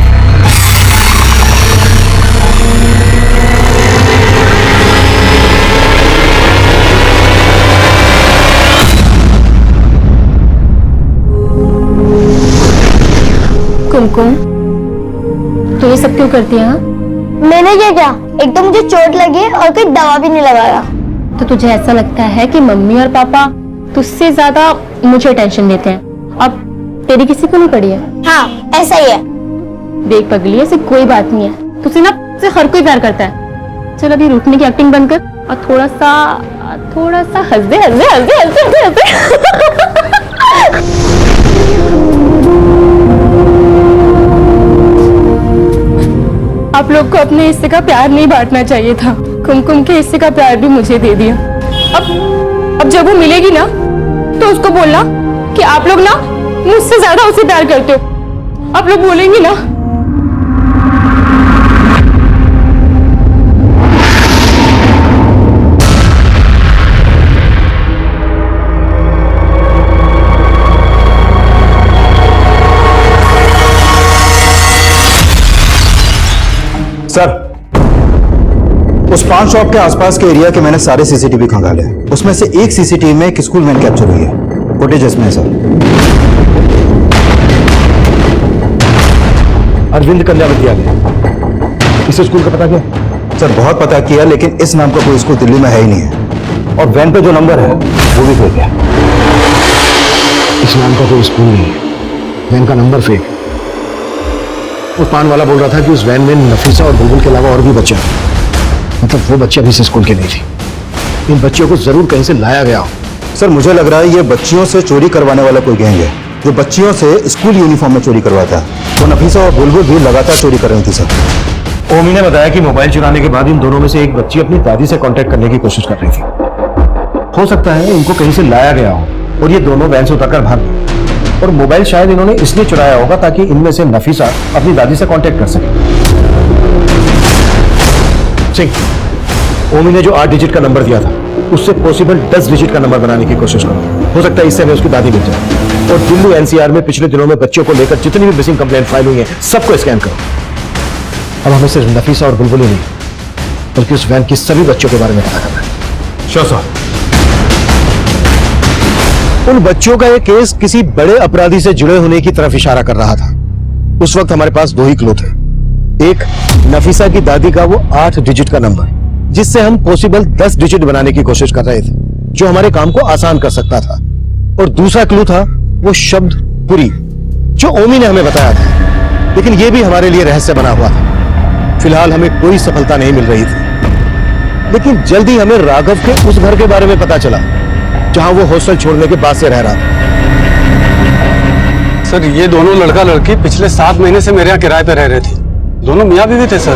कुमकुम तो ये सब क्यों करती है? हाँ मैंने क्या किया? एक तो मुझे चोट लगी है और कोई दवा भी नहीं लगाया। तो तुझे ऐसा लगता है कि मम्मी और पापा तुझसे ज्यादा मुझे टेंशन देते हैं, अब तेरी किसी को नहीं पड़ी है? हाँ ऐसा ही है। देख पगली, ऐसे कोई बात नहीं है, तुझसे ना से हर कोई प्यार करता है। चल अभी रूठने की एक्टिंग बंद कर और थोड़ा सा हंस दे, हंस दे, हंस दे, हंस दे, हंस दे। आप लोग को अपने हिस्से का प्यार नहीं बांटना चाहिए था, कुमकुम के हिस्से का प्यार भी मुझे दे दिया। अब जब वो मिलेगी ना तो उसको बोलना कि आप लोग ना मुझसे ज्यादा उसे प्यार करते हो। आप लोग बोलेंगे ना? सर उस पान शॉप के आसपास के एरिया के मैंने सारे सीसीटीवी खंगाले, उसमें से एक सीसीटीवी में एक स्कूल वैन कैप्चर हुई है, फुटेज इसमें है सर। अरविंद कल्यावती आ गया। इस स्कूल का पता क्या? सर बहुत पता किया लेकिन इस नाम का कोई स्कूल दिल्ली में है ही नहीं है, और वैन पे जो नंबर है वो भी फेक है। इस नाम का कोई स्कूल नहीं है, वैन का नंबर फेक। वो पान वाला बोल रहा था कि उस वैन में नफीसा और बुलबुल के अलावा और भी बच्चे हैं। मतलब वो बच्ची अभी से स्कूल की नहीं थी। इन बच्चियों को जरूर कहीं से लाया गया हो। सर मुझे लग रहा है ये बच्चियों से चोरी करवाने वाला कोई गैंग है जो बच्चियों से स्कूल यूनिफॉर्म में चोरी करवाता है। तो नफीसा और बुलबुल भी लगातार चोरी कर रही थी सर। ओमी ने बताया कि मोबाइल चुराने के बाद इन दोनों में से एक बच्ची अपनी दादी से कांटेक्ट करने की कोशिश कर रही थी। हो सकता है इनको कहीं से लाया गया हो और ये दोनों वैन से उतरकर भाग गए। और मोबाइल शायद इन्होंने इसलिए चुराया होगा ताकि इनमें से नफीसा अपनी दादी से कांटेक्ट कर सके। सिंह, ओमी ने जो 8 डिजिट का नंबर दिया था उससे पॉसिबल 10 डिजिट का नंबर बनाने की कोशिश करो। हो सकता है इससे हमें उसकी दादी मिल जाए। और दिल्ली एनसीआर में पिछले दिनों में बच्चों को लेकर जितनी भी मिसिंग कंप्लेंट फाइल हुई है सबको स्कैन करो। अब हमें सिर्फ नफीसा और बुलबुल ही नहीं बल्कि उस वैन की सभी बच्चों के बारे में पता करना है। Sure sir. उन बच्चों का यह केस किसी बड़े अपराधी से जुड़े होने की तरफ इशारा कर रहा था। उस वक्त हमारे पास 2 ही क्लू थे। एक, नफीसा की दादी का वो 8 डिजिट का नंबर जिससे हम पॉसिबल 10 डिजिट बनाने की कोशिश कर रहे थे जो हमारे काम को आसान कर सकता था। और दूसरा क्लू था वो शब्द पुरी जो ओमी ने हमें बताया था, लेकिन यह भी हमारे लिए रहस्य बना हुआ था। फिलहाल हमें कोई सफलता नहीं मिल रही थी, लेकिन जल्दी हमें राघव के उस घर के बारे में पता चला जहां वो हॉस्टल छोड़ने के बाद से रह रहा था। सर ये दोनों लड़का लड़की पिछले 7 महीने से मेरे यहाँ किराए पे रह रहे थे। दोनों मियाँ बीवी थे सर।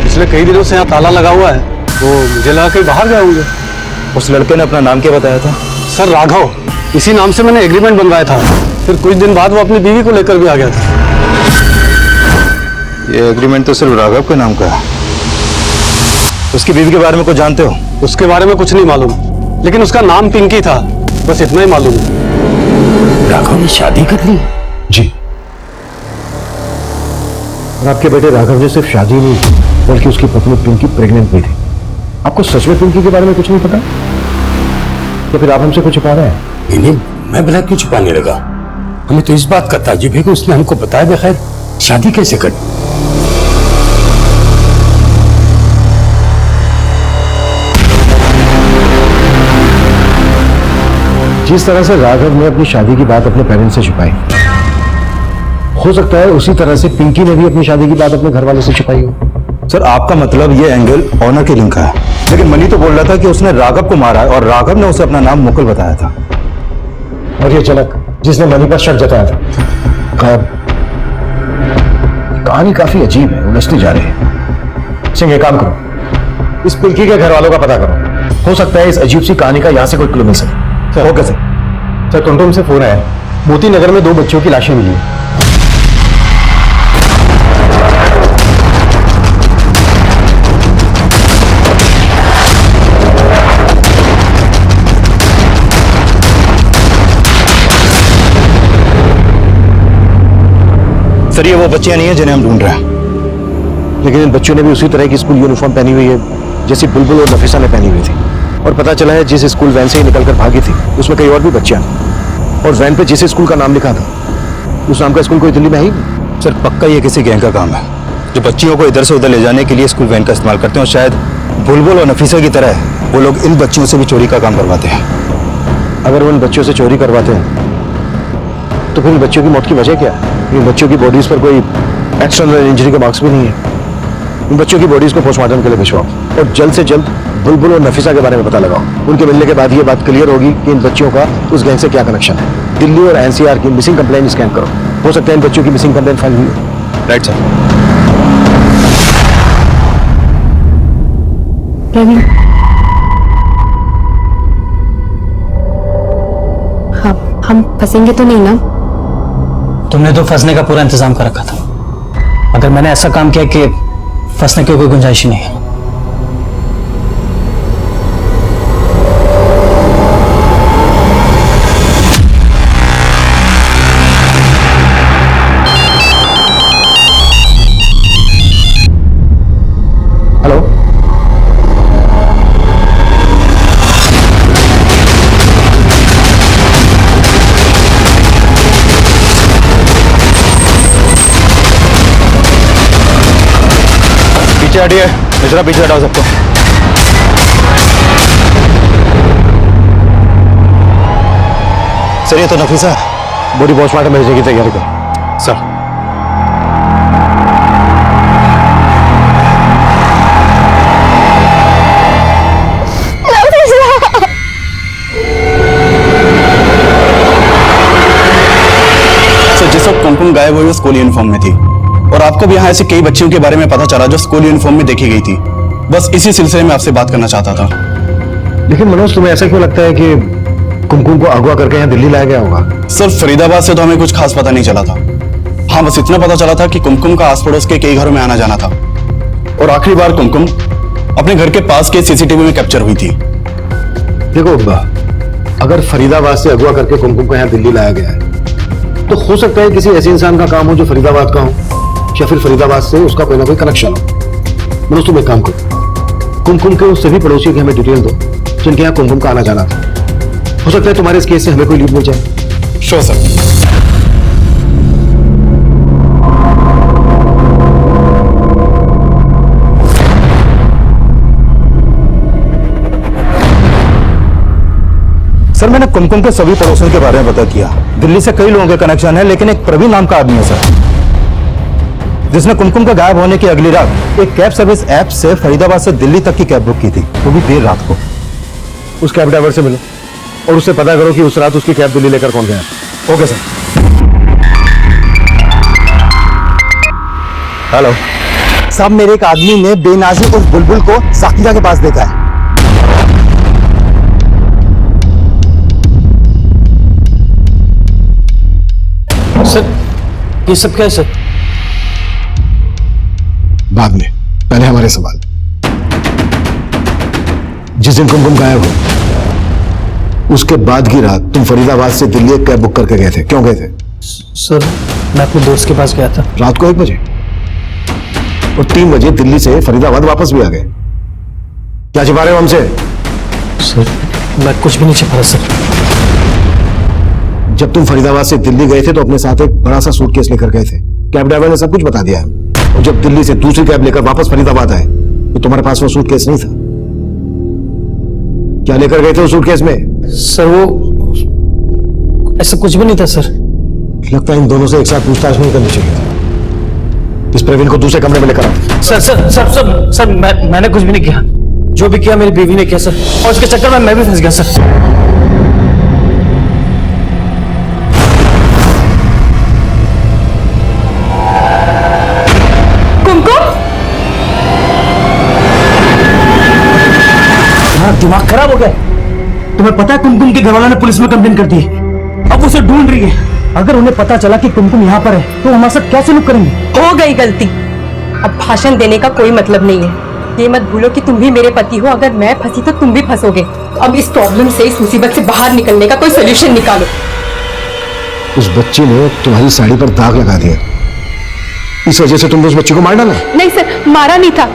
पिछले कई दिनों से यहाँ ताला लगा हुआ है, तो मुझे लगा कहीं बाहर गए होंगे। उस लड़के ने अपना नाम क्या बताया था? सर राघव, इसी नाम से मैंने एग्रीमेंट बनवाया था। फिर कुछ दिन बाद वो अपनी बीवी को लेकर भी आ गया था। ये एग्रीमेंट तो सिर्फ राघव के नाम का है। उसकी बीवी के बारे में कुछ जानते हो? उसके बारे में कुछ नहीं मालूम, लेकिन उसका नाम पिंकी था, बस इतना ही मालूम है। राघव ने शादी कर ली? जी। और आपके बेटे राघव ने सिर्फ शादी नहीं की बल्कि उसकी पत्नी पिंकी प्रेग्नेंट भी थी। आपको सच में पिंकी के बारे में कुछ नहीं पता? तो फिर आप हमसे कुछ छुपा रहे हैं? इन्हें मैं बड़ा क्यों छुपाने लगा? हमें तो इस बात का ताज्जुब है कि उसने हमको बताया बगैर शादी कैसे कर। जिस तरह से राघव ने अपनी शादी की बात अपने पेरेंट्स से छुपाई, हो सकता है उसी तरह से पिंकी ने भी अपनी शादी की बात अपने घर वालों से छुपाई हो। सर आपका मतलब ये एंगल ऑनर के लिंक का है, लेकिन मनी तो बोल रहा था कि उसने राघव को मारा है और राघव ने उसे अपना नाम मुकुल बताया था। और ये जनक जिसने मनी पर शक जताया था गायब। कहानी काफी अजीब है, उलझती जा रही है। सिंह एक काम करो, इस पिंकी के घर वालों का पता करो। हो सकता है इस अजीब सी कहानी का यहां से कोई क्लू मिल सके। Okay sir. सर कंट्रोल से फोन आया, मोती नगर में 2 बच्चों की लाशें मिली है। सर ये वो बच्चियां नहीं है जिन्हें हम ढूंढ रहे हैं। लेकिन इन बच्चों ने भी उसी तरह की स्कूल यूनिफॉर्म पहनी हुई है जैसी बुलबुल और नफीसा ने पहनी हुई थी। और पता चला है जिस स्कूल वैन से ही निकलकर भागी थी उसमें कई और भी बच्चियां थी। और वैन पे जिस स्कूल का नाम लिखा था उस नाम का स्कूल कोई दिल्ली में ही। सर पक्का ये किसी गैंग का काम है जो बच्चियों को इधर से उधर ले जाने के लिए स्कूल वैन का इस्तेमाल करते हैं। और शायद बुलबुल और नफीसा की तरह वो लोग इन बच्चियों से भी चोरी का काम करवाते हैं। अगर वो इन बच्चों से चोरी करवाते हैं तो फिर इन बच्चों की मौत की वजह क्या है? इन बच्चों की बॉडीज पर कोई एक्सटर्नल इंजरी के मार्क्स भी नहीं है। इन बच्चों की बॉडीज को पोस्टमार्टम के लिए भिजवाओ और जल्द से जल्द बुलबुल और नफीसा के बारे में पता लगाओ। उनके मिलने के बाद ये बात क्लियर होगी कि इन बच्चों का उस गैंग से क्या कनेक्शन है। दिल्ली और एनसीआर की मिसिंग कंप्लेंट स्कैन करो। हो सकता है इन बच्चों की मिसिंग कंप्लेंट फाइल हुई हो। Right sir. प्रवीण, हाँ हम फंसेंगे तो नहीं ना? तुमने तो फंसने का पूरा इंतजाम कर रखा था। अगर मैंने ऐसा काम किया कि फंसने की कोई गुंजाइश ही नहीं है। हेलो, पीछे हटिए, मिश्रा पीछे हटाओ सबको। सर ये तो नफीसा बॉडी पोस्टमार्टम भेजने की तैयारी करो। सर। वक्त कुमकुम गायब हुई स्कूल यूनिफॉर्म में थी और आपको भी यहाँ ऐसे कई बच्चियों के बारे में पता चला जो स्कूल यूनिफॉर्म में देखी गई थी। बस इसी सिलसिले में आपसे बात करना चाहता था। लेकिन मनोज, तुम्हें ऐसा क्यों लगता है कि कुमकुम को अगवा करके यहाँ दिल्ली लाया गया होगा? सर, फरीदाबाद से तो हमें कुछ खास पता नहीं चला था। हाँ, बस इतना पता चला था कि कुमकुम का आस पड़ोस के कई घरों में आना जाना था और आखिरी बार कुमकुम अपने घर के पास के सीसीटीवी में कैप्चर हुई थी। देखो, अगर फरीदाबाद से अगवा करके कुमकुम को यहाँ दिल्ली लाया गया है तो हो सकता है किसी ऐसे इंसान का काम हो जो फरीदाबाद का हो, या फिर फरीदाबाद से उसका कोई ना कोई कनेक्शन हो। मनोज, तुम एक काम करो, कुमकुम के उस सभी पड़ोसियों की हमें डिटेल दो जिनके यहाँ कुमकुम का आना जाना था। हो सकता है तुम्हारे इस केस से हमें कोई लीड मिल जाए। Sure sir. सर, मैंने कुमकुम के सभी पड़ोसियों के बारे में पता किया। दिल्ली से कई लोगों के कनेक्शन है, लेकिन एक प्रवीण नाम का आदमी है सर, जिसने कुमकुम का गायब होने की अगली रात एक कैब सर्विस ऐप से फरीदाबाद से दिल्ली तक की कैब बुक की थी, वो भी देर रात को। उस कैब ड्राइवर से मिलो और उससे पता करो कि उस रात उसकी कैब दिल्ली लेकर कौन गया। Okay sir. हेलो साहब, मेरे एक आदमी ने बेनाजी उस बुलबुल को साकिरा के पास देखा है। सर, ये सब क्या है सर? बाद में, पहले हमारे सवाल। जिस दिन कुमकुम गायब हो उसके बाद की रात तुम फरीदाबाद से दिल्ली एक कैब बुक करके गए थे, क्यों गए थे? सर, मैं अपने दोस्त के पास गया था रात को 1 बजे और 3 बजे दिल्ली से फरीदाबाद वापस भी आ गए। क्या छिपा रहे हो हमसे? सर, मैं कुछ भी नहीं छिपा रहा सर। जब तुम फरीदाबाद से दिल्ली गए थे तो अपने साथ एक बड़ा सा सूटकेस लेकर गए थे। कैब ड्राइवर ने सब कुछ बता दिया है। और जब दिल्ली से दूसरी कैब लेकर वापस फरीदाबाद आए तो तुम्हारे पास वो सूटकेस नहीं था। क्या लेकर गए थे उस सूटकेस में? सर, वो ऐसा कुछ भी नहीं था सर। लगता है इन दोनों से एक साथ पूछताछ नहीं करनी चाहिए थी। इस प्रवीण को दूसरे कमरे में लेकर आओ। Sir sir sir sir sir मैंने कुछ भी नहीं किया। जो भी किया मेरी बीवी ने किया सर, और उसके चक्कर में मैं भी फंस गया सर। दिमाग खराब हो गया। तुम्हें पता है कुमकुम के घरवालों ने पुलिस में कंप्लेन कर दी है। अब उसे ढूंढ रही है। अगर उन्हें पता चला कि कुमकुम यहाँ पर है तो हमारे साथ क्या सलूक करेंगे? हो गई गलती, अब भाषण देने का कोई मतलब नहीं है। ये मत भूलो कि तुम भी मेरे पति हो, अगर मैं फंसी तो तुम भी फंसोगे। अब इस प्रॉब्लम से, इस मुसीबत से बाहर निकलने का कोई सोल्यूशन निकालो। उस बच्ची ने तुम्हारी साड़ी पर दाग लगा दिया, इस वजह से तुमने उस बच्ची को मार डाला? नहीं सर, मारा नहीं था,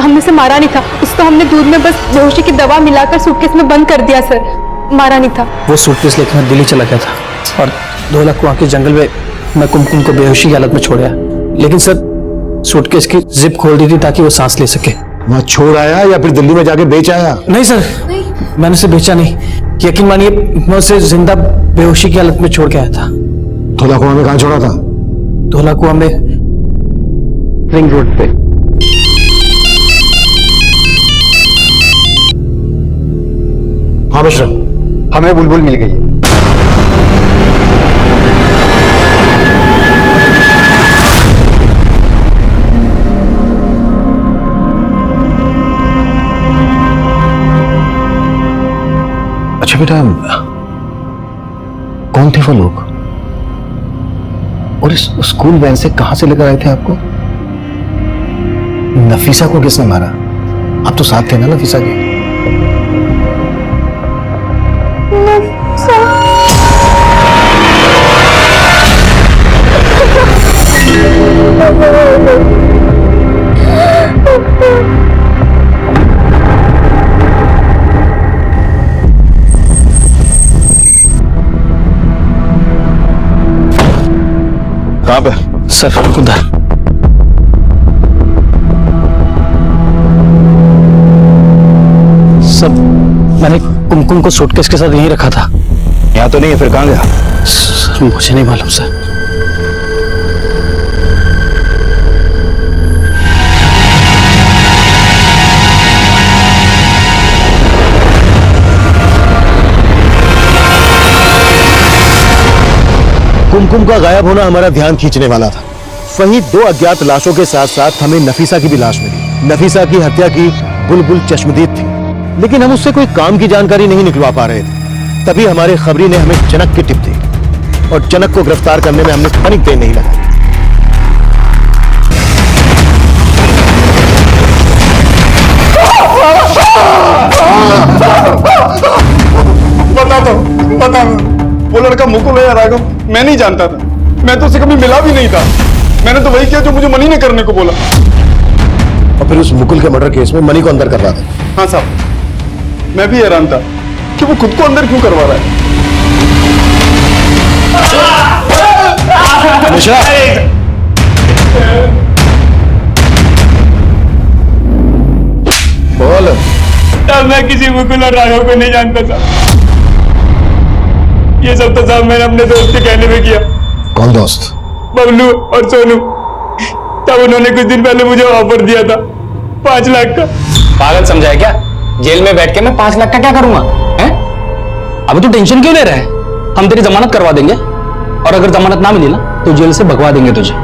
हमने उसे मारा नहीं था। उसको हमने दूध में बस बेहोशी की दवा मिलाकर सूटकेस में बंद कर दिया सर, मारा नहीं था। वो सूटकेस लेकर मैं दिल्ली चला गया था और 2 लाख कुआं के जंगल में मैं कुमकुम को बेहोशी की हालत में छोड़ आया। लेकिन सर, सूटकेस की जिप खोल दी थी ताकि वो सांस ले सके। वहां छोड़ आया या फिर दिल्ली में जाके बेच आया? नहीं सर, मैंने उसे बेचा नहीं। यकीन मानिए, मैं उसे जिंदा बेहोशी की हालत में छोड़ के आया था। धोला कुआं में कहां छोड़ा था? धोला कुआं में, रिंग रोड पे। हाँ मिश्रा, हमें बुलबुल मिल गई है। अच्छा बेटा, कौन थे वो लोग और इस स्कूल वैन से कहां से लेकर आए थे आपको? नफीसा को किसने मारा? आप तो साथ थे ना नफीसा के? कहां पे? सर, उधर। सब मैंने कुमकुम को सूटकेस के साथ यहीं रखा था। यहाँ तो नहीं है, फिर कहां गया? सर, मुझे नहीं मालूम सर। कुमकुम का गायब होना हमारा ध्यान खींचने वाला था। वहीं 2 अज्ञात लाशों के साथ साथ हमें नफीसा की भी लाश मिली। नफीसा की हत्या की बुलबुल चश्मदीद थी, लेकिन हम उससे कोई काम की जानकारी नहीं निकलवा पा रहे थे। तभी हमारे खबरी ने हमें जनक की टिप दी और जनक को गिरफ्तार करने में हमने तनिक देर नहीं लगाई। बता वो लड़का मुकुल है या राघव, मैं नहीं जानता था। मैं तो उसे कभी मिला भी नहीं था। मैंने तो वही किया जो मुझे मनी ने करने को बोला। और फिर उस मुकुल के मर्डर केस में मनी को अंदर करवा दे। हाँ साहब, मैं भी हैरान था कि वो खुद को अंदर क्यों करवा रहा है। बोल। तब मैं किसी मुकुल और राघव को नहीं जानता था। ये सब तो साहब मैंने अपने दोस्त के कहने में किया। कौन दोस्त? बबलू और सोनू। तब उन्होंने कुछ दिन पहले मुझे ऑफर दिया था 5 लाख का। पागल समझा है क्या? जेल में बैठ के मैं 5 लाख का क्या करूंगा? हैं? अभी तू टेंशन क्यों ले रहा है? हम तेरी जमानत करवा देंगे, और अगर जमानत ना मिली ना तो जेल से भगवा देंगे तुझे।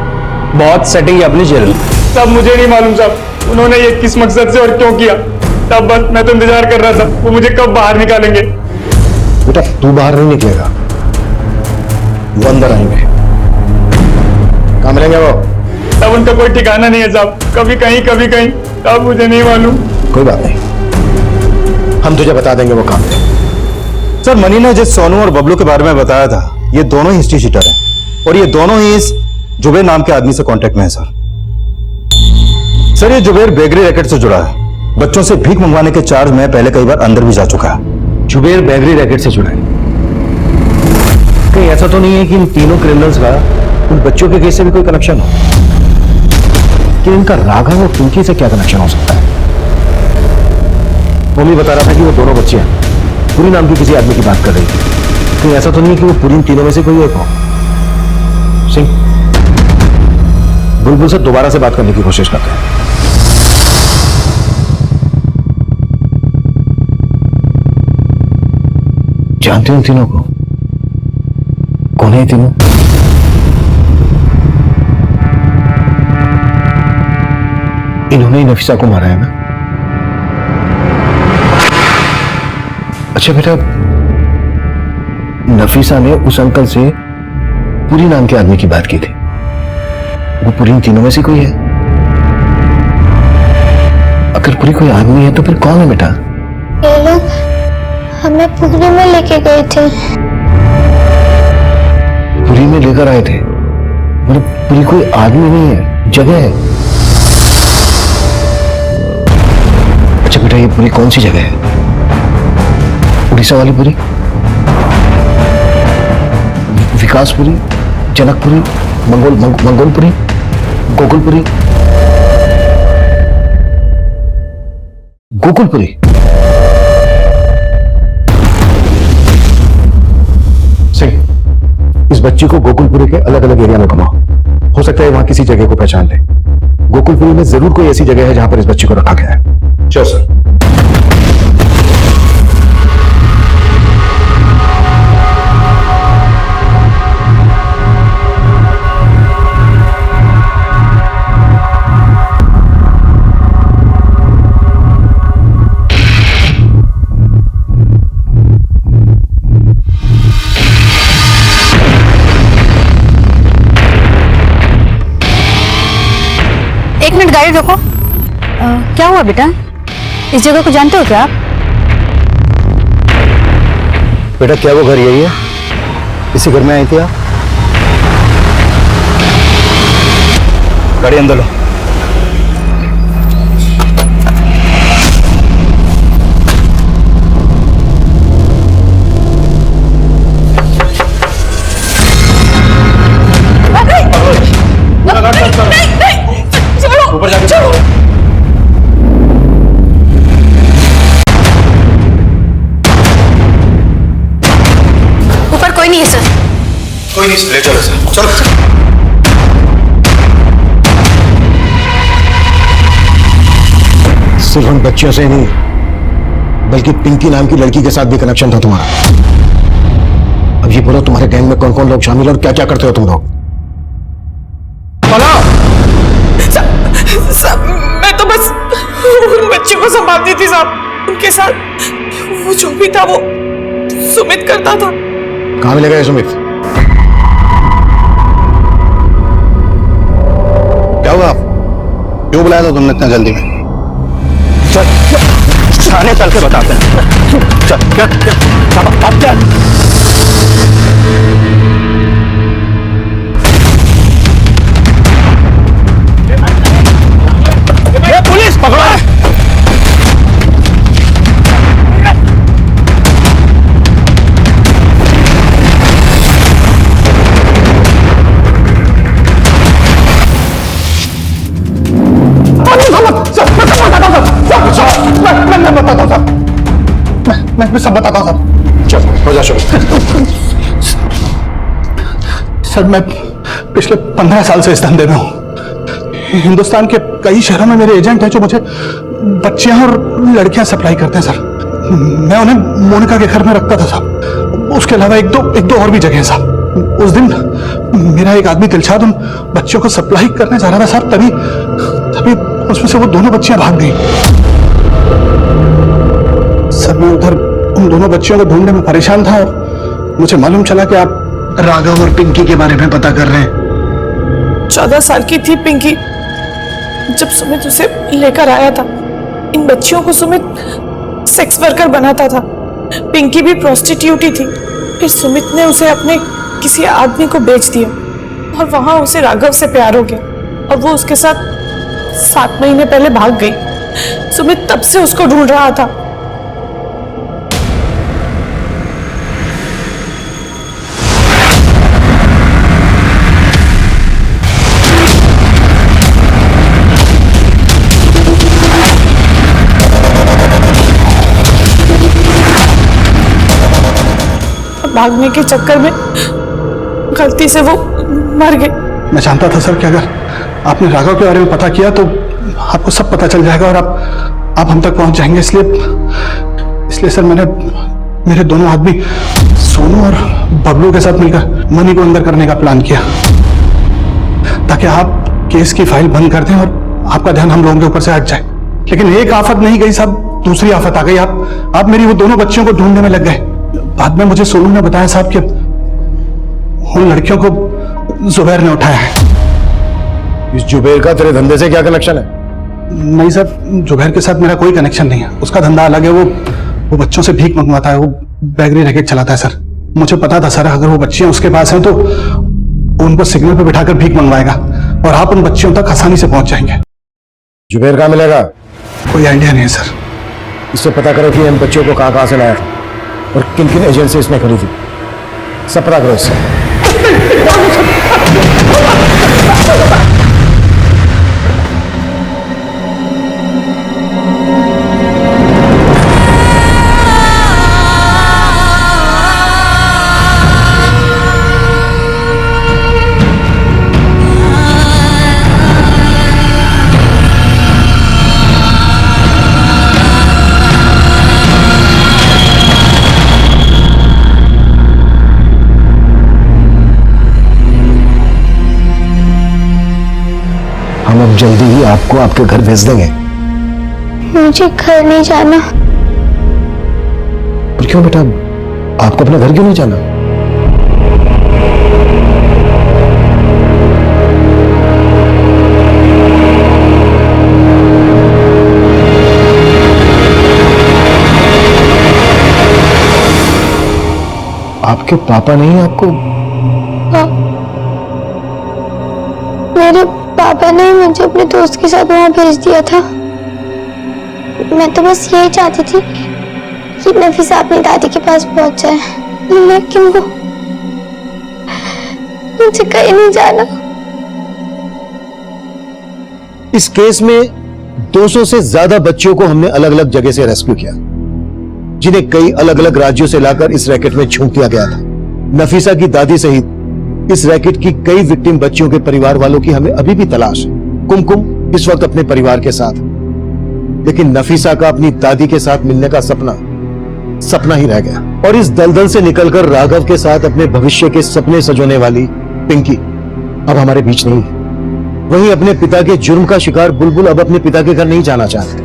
बहुत सेटिंग है अपनी जेल में। तब मुझे नहीं मालूम साहब उन्होंने ये किस मकसद से और क्यों किया। तब बस मैं तो इंतजार कर रहा था वो मुझे कब बाहर निकालेंगे। बेटा तू बाहर नहीं निकलेगा, वो अंदर आएंगे। कहाँ मिलेंगे वो? तब उनका कोई ठिकाना नहीं है साहब, कभी कहीं तब मुझे नहीं मालूम। कोई बात नहीं, हम तुझे बता देंगे वो काम है। सर मनी ने जिस सोनू और बबलू के बारे में बताया था, ये दोनों ही हिस्ट्री शीटर हैं और ये दोनों ही इस जुबेर नाम के आदमी से कांटेक्ट में है। सर ये जुबेर बेगरी रैकेट से जुड़ा है। बच्चों से भीख मंगवाने के चार्ज में पहले कई बार अंदर भी जा चुका है। जुबेर बेगरी रैकेट से जुड़ा है? कहीं ऐसा तो नहीं है कि इन तीनों क्रिमिनल्स का उन बच्चों के केस से भी कोई कनेक्शन हो? कि इनका राघव और पिंकी से क्या कनेक्शन हो सकता है? मम्मी बता रहा था कि वो दोनों बच्चियां पुरी नाम की किसी आदमी की बात कर रही थी। कहीं ऐसा तो नहीं कि वो पुरी इन तीनों में से कोई एक हो? सिंह, बुलबुल से दोबारा से बात करने की कोशिश करते हैं। जानते हो इन तीनों को? कौन है ये तीनों? इन्होंने ही नफीसा को मारा है ना? अच्छा बेटा, नफीसा ने उस अंकल से पुरी नाम के आदमी की बात की थी। वो पुरी इन तीनों में से कोई है? अगर पुरी कोई आदमी है तो फिर कौन है बेटा? ये लोग हमें पुरी में लेके गए थे। पुरी में लेकर आए थे? मतलब पुरी कोई आदमी नहीं है, जगह है। अच्छा बेटा, ये पुरी कौन सी जगह है? उड़ीसा वाली पुरी? विकासपुरी, जनकपुरी, मंगोलपुरी, गोकुलपुरी? गोकुलपुरी? सिंह, इस बच्ची को गोकुलपुरी के अलग अलग एरिया में घुमाओ। हो सकता है वहां किसी जगह को पहचान ले। गोकुलपुरी में जरूर कोई ऐसी जगह है जहां पर इस बच्ची को रखा गया है। Sure sir. एक मिनट गाड़ी रोको। क्या हुआ बेटा? इस जगह को जानते हो क्या आप? बेटा क्या वो घर यही है? इसी घर में आई थी आप? गाड़ी अंदर लो। ऊपर जाके ऊपर कोई नहीं है सर। कोई नहीं, ले चलो सर, चलो। सिर्फ उन बच्चियों से नहीं, बल्कि पिंकी नाम की लड़की के साथ भी कनेक्शन था तुम्हारा। अब ये बोलो, तुम्हारे गैंग में कौन कौन लोग शामिल और क्या क्या करते हो तुम लोग? साहब मैं तो बस उन बच्चों को संभालती थी साहब, उनके साथ वो जो भी था वो सुमित करता था। कहाँ मिलेगा ये सुमित? क्या हुआ? क्यों बुलाया था तुमने इतना जल्दी में? चल थाने चल के बताते हैं। चल क्या अब क्या? पुलिस पकड़ो! मैं सब बताता हूँ सर। चल हो जा शुरू। सर मैं पिछले 15 साल से इस धंधे में हूँ। हिंदुस्तान के कई शहरों में मेरे एजेंट हैं जो मुझे बच्चियां और लड़कियां सप्लाई करते हैं सर। मैं उन्हें मोनिका के घर में रखता था साहब। उसके अलावा एक दो और भी जगह हैं साहब। उस दिन मेरा एक आदमी दिलशाद उन बच्चों को सप्लाई करने जा रहा था साहब, तभी उसमें से वो दोनों बच्चियां भाग गई। सर मैं उधर उन दोनों बच्चियों को ढूंढने में परेशान था और मुझे मालूम चला कि आप राघव और पिंकी के बारे में पता कर रहे हैं। 14 साल की थी पिंकी जब सुमित उसे लेकर आया था। इन बच्चियों को सुमित सेक्स वर्कर बनाता था। पिंकी भी प्रोस्टिट्यूट ही थी। फिर सुमित ने उसे अपने किसी आदमी को बेच दिया और वहां उसे राघव से प्यार हो गया और वो उसके साथ 7 महीने पहले भाग गई। सुमित तब से उसको ढूंढ रहा था। भागने के चक्कर में गलती से वो मर गए। मैं जानता था सर कि अगर आपने राघव के बारे में पता किया तो आपको सब पता चल जाएगा और आप हम तक पहुंच जाएंगे। इसलिए सर मैंने मेरे दोनों आदमी सोनू और बबलू के साथ मिलकर मनी को अंदर करने का प्लान किया ताकि आप केस की फाइल बंद कर दें और आपका ध्यान हम लोगों के ऊपर से हट जाए। लेकिन एक आफत नहीं गई साहब, दूसरी आफत आ गई। आप मेरी वो दोनों बच्चियों को ढूंढने में लग गए। बाद में मुझे सोनू ने बताया साहब कि उन लड़कियों को जुबैर ने उठाया है। इस जुबैर का तेरे धंधे से क्या कनेक्शन है? नहीं सर, जुबैर के साथ मेरा कोई कनेक्शन नहीं है। उसका धंधा अलग है। वो बच्चों से भीख मंगवाता है। वो बैगरी रैकेट चलाता है सर। मुझे पता था सर अगर वो बच्चियां उसके पास हैं तो उनको सिग्नल पे बिठाकर भीख मंगवाएगा और आप उन बच्चियों तक आसानी से पहुंच जाएंगे। जुबैर कहाँ मिलेगा? कोई आइडिया नहीं है सर। इससे पता करो कि इन बच्चों को कहाँ से लाया और किन किन एजेंट से इसने खरीदी। सब पता करो इससे। हम अब जल्दी ही आपको आपके घर भेज देंगे। मुझे घर नहीं जाना। पर क्यों बेटा, आपको अपना घर क्यों नहीं जाना? आपके पापा नहीं आपको? हाँ, मेरे पापा ने मुझे अपने दोस्त के साथ वहां भेज दिया था। मैं तो बस यही चाहती थी कि नफीसा अपनी दादी के पास पहुंच जाए, लेकिन वो मुझे कहीं नहीं जाना। इस केस में 200 से ज्यादा बच्चियों को हमने अलग अलग जगह से रेस्क्यू किया, जिन्हें कई अलग अलग राज्यों से लाकर इस रैकेट में झोंक दिया गया था। नफीसा की दादी सहित इस रैकेट की कई विक्टिम बच्चियों के परिवार वालों की हमें अभी भी तलाश है। कुमकुम इस वक्त अपने परिवार के साथ, लेकिन नफीसा का अपनी दादी के साथ मिलने का सपना ही रह गया। और इस दलदल से निकलकर राघव के साथ अपने भविष्य के सपने सजोने वाली पिंकी अब हमारे बीच नहीं है। वहीं अपने पिता के जुर्म का शिकार बुलबुल अब अपने पिता के घर नहीं जाना चाहते।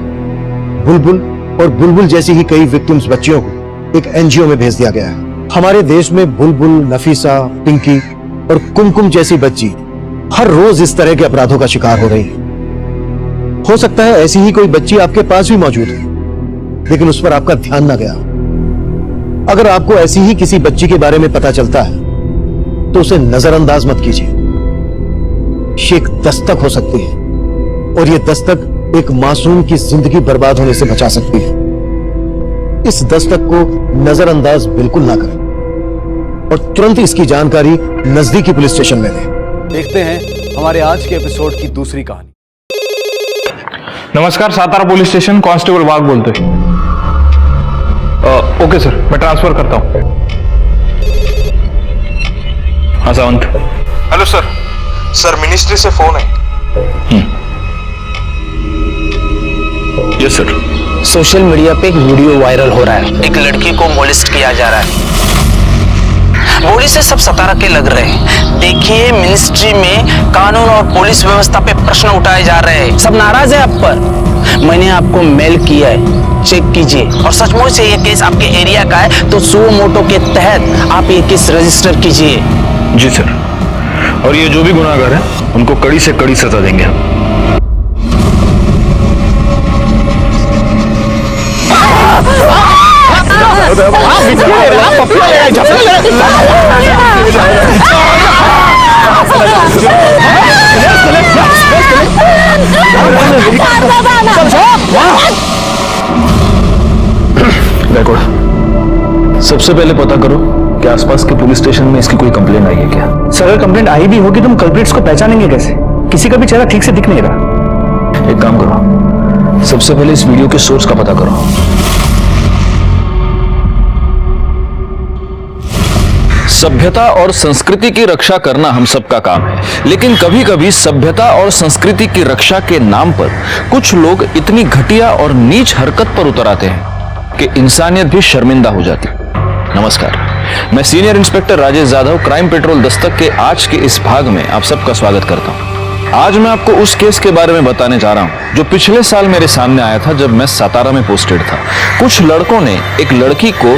बुलबुल और बुलबुल जैसी ही कई विक्टिम्स बच्चियों को एक एनजीओ में भेज दिया गया है। हमारे देश में बुलबुल, नफीसा, पिंकी और कुमकुम जैसी बच्ची हर रोज इस तरह के अपराधों का शिकार हो रही है। हो सकता है ऐसी ही कोई बच्ची आपके पास भी मौजूद है, लेकिन उस पर आपका ध्यान ना गया। अगर आपको ऐसी ही किसी बच्ची के बारे में पता चलता है तो उसे नजरअंदाज मत कीजिए। ये एक दस्तक हो सकती है और यह दस्तक एक मासूम की जिंदगी बर्बाद होने से बचा सकती है। इस दस्तक को नजरअंदाज बिल्कुल ना करें और तुरंत इसकी जानकारी नजदीकी पुलिस स्टेशन में दें। देखते हैं हमारे आज के एपिसोड की दूसरी कहानी। नमस्कार, सातारा पुलिस स्टेशन, कांस्टेबल वाघ बोलते हैं। ओके सर, मैं ट्रांसफर करता हूं। हाँ Sawant. Hello sir, sir ministry से फोन है। Yes sir. सोशल मीडिया पे एक वीडियो वायरल हो रहा है। एक लड़की को मोलेस्ट किया जा रहा है। बोली से सब सतारा के लग रहे हैं। देखिए, मिनिस्ट्री में कानून और पुलिस व्यवस्था पे प्रश्न उठाए जा रहे हैं। सब नाराज है आप पर। मैंने आपको मेल किया है, चेक कीजिए। और सचमुच से ये केस आपके एरिया का है तो सुओ मोटो के तहत आप ये केस रजिस्टर कीजिए। जी सर, और ये जो भी गुनाहगार हैं उनको कड़ी से कड़ी सजा देंगे हम। सबसे पहले पता करो कि आसपास के पुलिस स्टेशन में इसकी कोई कंप्लेंट आई है क्या। सर, अगर कंप्लेंट आई भी होगी तो हम कल्प्रिट्स को पहचानेंगे कैसे? किसी का भी चेहरा ठीक से दिख नहीं रहा। एक काम करो, सबसे पहले इस वीडियो के सोर्स का पता करो। सभ्यता और संस्कृति की रक्षा करना हम सबका काम है, लेकिन कभी कभी सभ्यता और संस्कृति की रक्षा के नाम पर कुछ लोग इतनी घटिया और नीच हरकत पर उतर आते हैं कि इंसानियत भी शर्मिंदा हो जाती। नमस्कार, मैं senior inspector Rajesh Jadhav, crime petrol Dastak के आज के इस भाग में आप सबका स्वागत करता हूं। आज मैं आपको उस केस के बारे में बताने जा रहा हूं जो पिछले साल मेरे सामने आया था जब मैं सातारा में पोस्टेड था। कुछ लड़कों ने एक लड़की को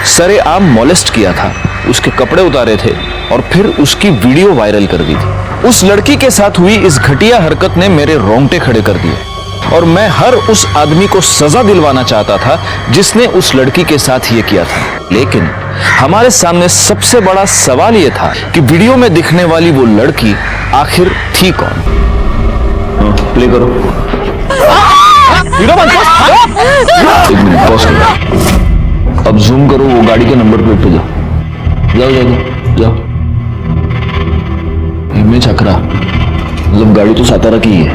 सरेआम मोलेस्ट किया था, उसके कपड़े उतारे थे और फिर उसकी वीडियो वायरल कर दी थी। उस लड़की के साथ हुई इस घटिया हरकत ने मेरे रोंगटे खड़े कर दिए और मैं हर उस आदमी को सजा दिलवाना चाहता था जिसने उस लड़की के साथ ये किया था। लेकिन हमारे सामने सबसे बड़ा सवाल ये था कि वीडियो में दिखने वाली वो लड़की आखिर थी कौन। प्ले करो। एक मिनट पॉज करो। अब जूम करो वो गाड़ी के नंबर प्लेट पे जाओ जाओ जाओ जाओ। इमेज अकरा, मतलब गाड़ी तो सातारा की ही है,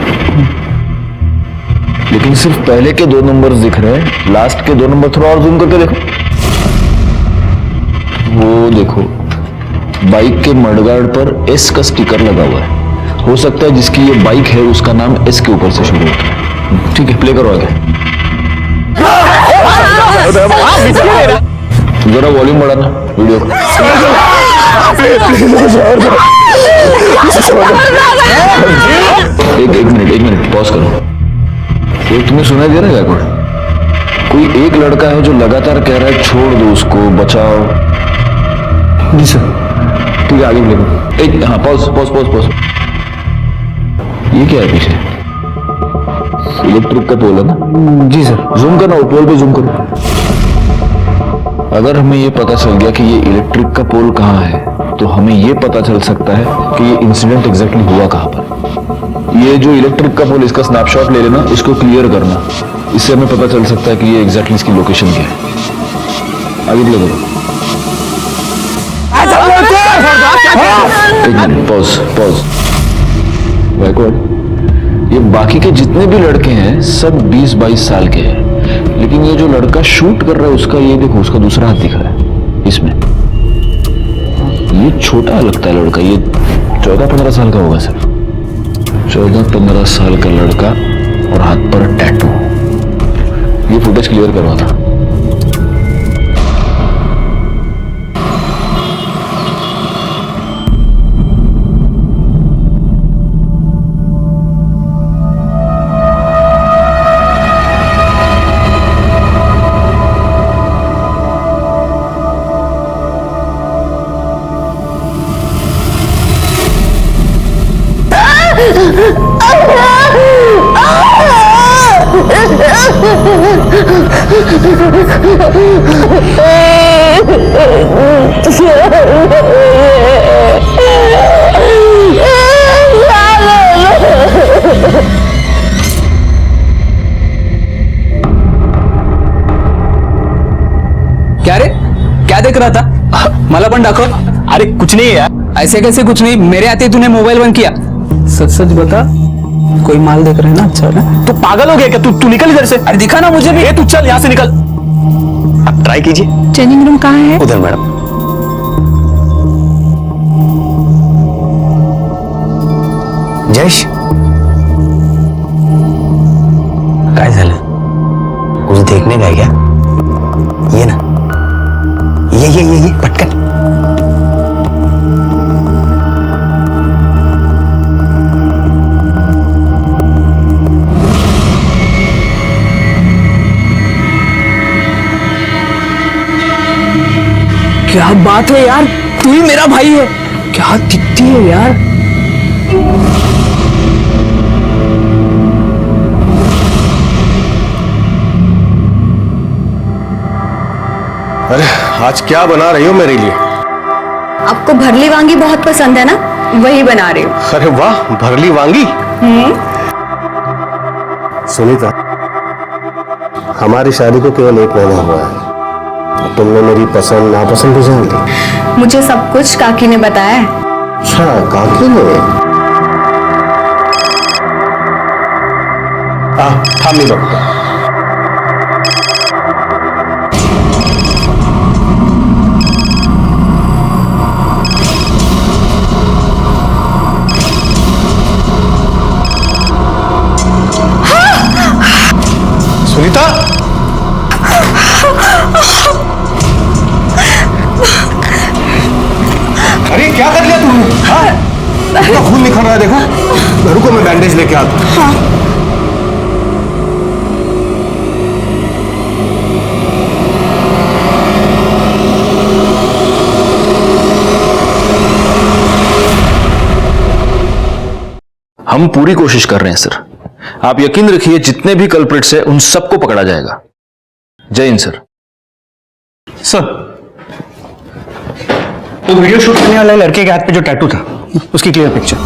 लेकिन सिर्फ पहले के 2 नंबर दिख रहे हैं, लास्ट के 2 नंबर थोड़ा और जूम करके देखो। वो देखो, बाइक के मडगार्ड पर एस का स्टिकर लगा हुआ है। हो सकता है जिसकी ये बाइक है उसका नाम एस के ऊपर से शुरू होता है। ठीक है, प्ले करो आगे। जरा वॉल्यूम बढ़ाना वीडियो का। एक मिनट पॉज करो। एक तुम्हें सुनाई दे रहा है कोई एक लड़का है जो लगातार कह रहा है छोड़ दो उसको, बचाओ। जी सर। ठीक है, आगे बोलो। एक हाँ, पॉज। ये क्या है पीछे? इलेक्ट्रिक का पोल है ना? जी सर। जूम करना, पोल पे जूम करो। अगर हमें ये पता चल गया कि ये इलेक्ट्रिक का पोल कहाँ है तो हमें ये पता चल सकता है कि ये इंसिडेंट एग्जैक्टली हुआ कहाँ पर। ये जो इलेक्ट्रिक का पोल, इसका स्नैपशॉट ले लेना, इसको क्लियर करना, इससे हमें पता चल सकता है कि ये एग्जैक्टली इसकी लोकेशन क्या है। आगे प्ले करो। एक मिनट, पॉज। ये बाकी के जितने भी लड़के हैं सब 20-22 साल के हैं, लेकिन ये जो लड़का शूट कर रहा है उसका, ये देखो, उसका दूसरा हाथ दिख रहा है इसमें। ये छोटा लगता है लड़का, ये 14-15 साल का होगा सर। 14-15 साल का लड़का और हाथ पर टैटू। ये फुटेज क्लियर करवा था। क्या रे, क्या देख रहा था? मला पण दाखव। अरे कुछ नहीं यार। ऐसे कैसे कुछ नहीं, मेरे आते ही तूने मोबाइल बंद किया। सच सच बता, कोई माल देख रहे हैं ना? अच्छा ना? तू पागल हो गया क्या? तू निकल इधर से। अरे दिखा ना मुझे भी। तू चल यहाँ से निकल। आप ट्राई कीजिए। चेंजिंग रूम कहाँ है? उधर मैडम। जयेश, काय झालं? कुछ देखने का है क्या? ये ना, ये पटकन। क्या बात है यार, तू ही मेरा भाई है। क्या दिखती है यार। अरे आज क्या बना रही हो मेरे लिए? आपको भरली वांगी बहुत पसंद है ना, वही बना रही हूँ। अरे वाह, भरली वांगी। सुनीता, हमारी शादी को केवल 1 महीना हुआ है, तुमने मेरी पसंद नापसंद भी जान ली। मुझे सब कुछ काकी ने बताया है। अच्छा, काकी ने? हम ही लोग। सुनीता, अरे क्या कर लिया तुमने? पूरा खून निकल रहा है, देखो। रुको, मैं बैंडेज लेके आता हूं। हाँ। हम पूरी कोशिश कर रहे हैं सर। आप यकीन रखिए, जितने भी कल्प्रिट्स हैं उन सबको पकड़ा जाएगा। जय हिंद सर। सर, वो वीडियो शूट करने वाले लड़के के हाथ पे जो टैटू था, उसकी क्लियर पिक्चर।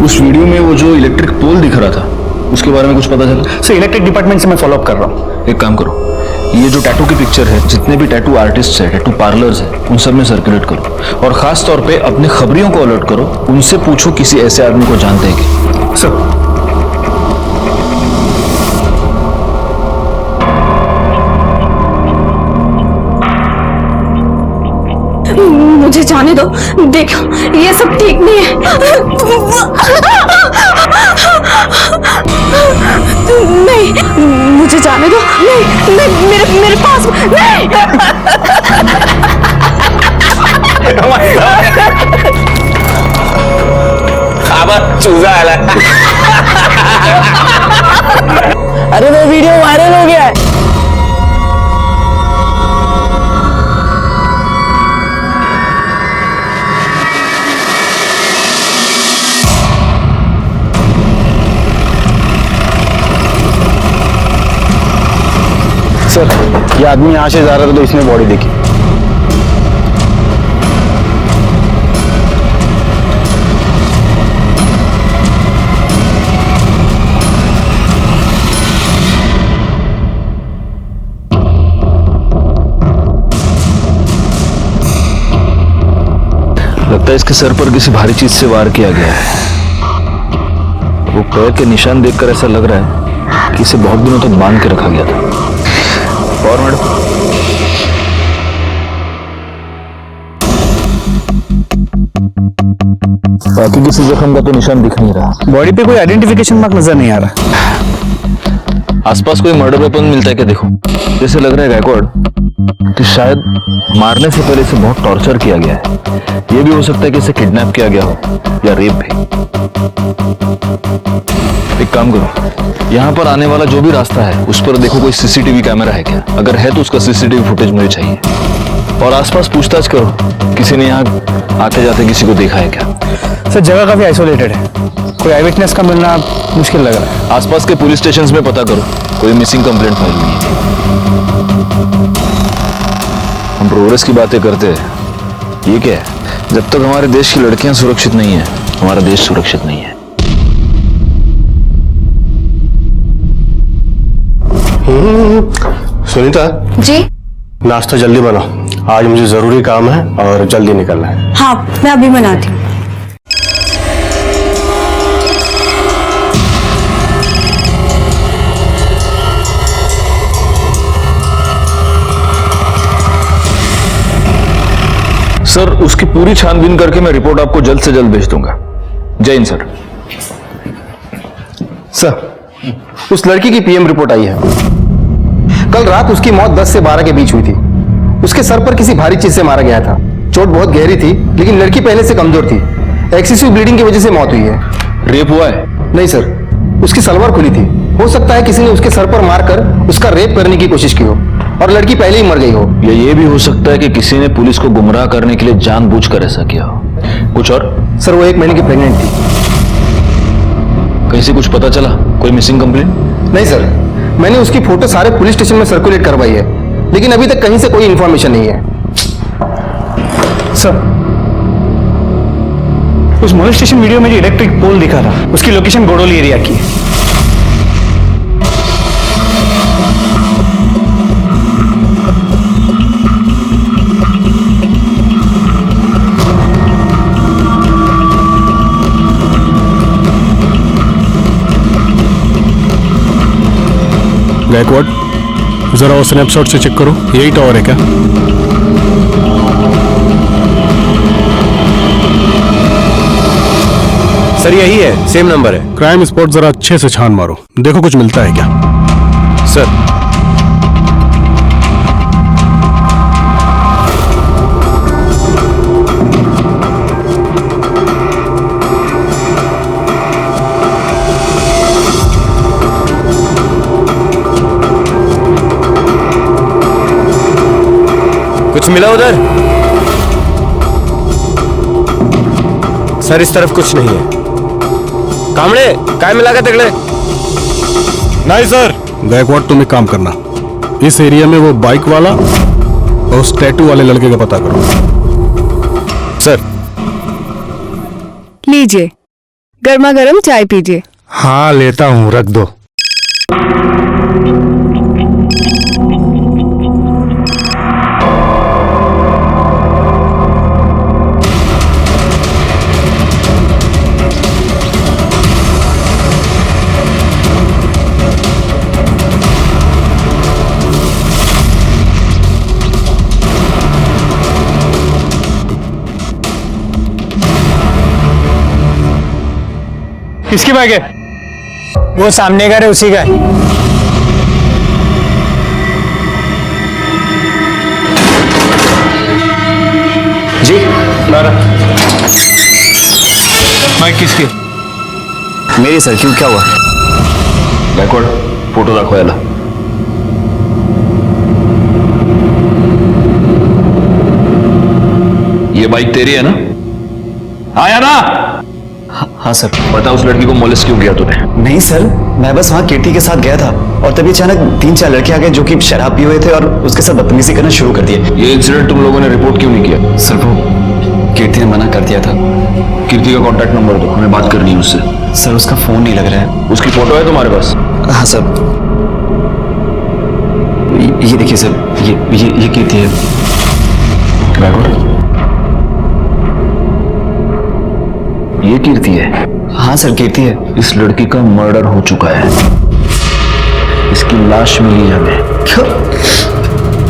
उस वीडियो में वो जो इलेक्ट्रिक पोल दिख रहा था, उसके बारे में कुछ पता चला? सर, इलेक्ट्रिक डिपार्टमेंट से मैं फॉलो अप कर रहा हूँ। एक काम करो, ये जो टैटू की पिक्चर है, जितने भी टैटू आर्टिस्ट है, टैटू पार्लर्स है, उन सब में सर्कुलेट करो। और खास तौर पे अपने खबरियों को अलर्ट करो, उनसे पूछो किसी ऐसे आदमी को जानते हैं कि। सर, मुझे जाने दो, देखो ये सब ठीक नहीं है। नहीं, मुझे जाने दो। नहीं, नहीं, मेरे पास नहीं। चूजा आला। अरे वो वीडियो वायरल हो गया है। सर, ये आदमी यहाँ से जा रहा था तो इसने बॉडी देखी। लगता है इसके सर पर किसी भारी चीज से वार किया गया है। वो पैर के निशान देखकर ऐसा लग रहा है कि इसे बहुत दिनों तक बांध के रखा गया था। और मैडम, बाकी किसी जख्म का तो निशान दिख नहीं रहा। बॉडी पे कोई आइडेंटिफिकेशन मार्क नजर नहीं आ रहा। आसपास कोई मर्डर वेपन मिलता है क्या? देखो, जैसे लग रहा है गायकवाड़ कि शायद मारने से पहले इसे बहुत टॉर्चर किया गया है। ये भी हो सकता है कि इसे किडनैप किया गया हो या रेप भी। एक काम करो, यहाँ पर आने वाला जो भी रास्ता है उस पर देखो कोई सीसीटीवी कैमरा है क्या? अगर है तो उसका सीसीटीवी फुटेज मुझे चाहिए। और आसपास पूछताछ करो, किसी ने यहाँ आते जाते किसी को देखा है क्या? सर जगह काफी आइसोलेटेड है, कोई आई विटनेस का मिलना मुश्किल लग रहा है। आसपास के पुलिस स्टेशंस में पता करो, कोई मिसिंग कंप्लेंट फाइल हुई है। हम प्रोग्रेस की बातें करते हैं, ये क्या है? जब तक हमारे देश की लड़कियां सुरक्षित नहीं है, हमारा देश सुरक्षित नहीं है। सुनीता जी नाश्ता जल्दी बनाओ, आज मुझे जरूरी काम है और जल्दी निकलना है। हाँ मैं अभी बनाती हूँ। सर उसकी पूरी छानबीन करके मैं रिपोर्ट आपको जल्द से जल्द भेज दूंगा। जय हिंद सर। सर उस लड़की की पीएम रिपोर्ट आई है। कल रात उसकी मौत 10 से 12 के बीच हुई थी। उसके सर पर किसी भारी चीज से मारा गया था। चोट बहुत गहरी थी, लेकिन लड़की पहले से कमजोर थी। एक्सेसिव ब्लीडिंग की वजह से मौत हुई है। रेप हुआ है? नहीं सर, उसकी सलवार खुली थी। हो सकता है किसी ने उसके सर पर मारकर उसका रेप करने की कोशिश की हो और लड़की पहले ही मर गई हो। या ये भी हो सकता है कि किसी ने पुलिस को गुमराह करने के लिए जानबूझकर ऐसा किया हो। कुछ और? सर वो 1 महीने की प्रेग्नेंट थी। कहीं से कुछ पता चला? कोई मिसिंग कंप्लेंट? नहीं सर, मैंने उसकी फोटो सारे पुलिस स्टेशन में सर्कुलेट करवाई है, लेकिन अभी तक कहीं से कोई इंफॉर्मेशन नहीं है। सर उस मोलेस्टेशन वीडियो में जो इलेक्ट्रिक पोल दिखा था, उसकी लोकेशन गोडोली एरिया की है। गायकवाड़ जरा वो स्नैपशॉट से चेक करो, यही टावर है क्या? सर यही है, सेम नंबर है। क्राइम स्पॉट जरा अच्छे से छान मारो, देखो कुछ मिलता है क्या। सर कुछ मिला उधर? सर इस तरफ कुछ नहीं है। कामड़े काय मिला तगड़े? नहीं सर। गायकवाड़ तुम एक काम करना, इस एरिया में वो बाइक वाला और उस टैटू वाले लड़के का पता करो। सर लीजिए, गर्मा गर्म चाय पीजिए। हाँ लेता हूँ, रख दो। किसकी बाइक है? वो सामने का है, उसी का है। जी लारा बाइक किसकी? मेरी सर। क्यों, क्या हुआ? गायकवाड़ फोटो दाखवा याला। ये बाइक तेरी है ना? आया ना? हाँ सर। बता उस लड़की को मोलेस्ट क्यों किया तूने? नहीं सर, मैं बस वहाँ कीर्ति के साथ गया था और तभी अचानक 3-4 लड़के आ गए जो कि शराब पिए हुए थे और उसके साथ बदतमीजी करना शुरू कर दिए। ये इंसिडेंट तुम लोगों ने रिपोर्ट क्यों नहीं किया? सर वो कीर्ति ने मना कर दिया था। कीर्ति का कांटेक्ट नंबर दो, हमें बात करनी है उससे। सर उसका फोन नहीं लग रहा है। उसकी फोटो है तुम्हारे पास? हाँ सर, ये देखिए सर, ये कीर्ति है। ये कीर्ति है? हाँ सर कीर्ति है। इस लड़की का मर्डर हो चुका है, इसकी लाश मिली हमें।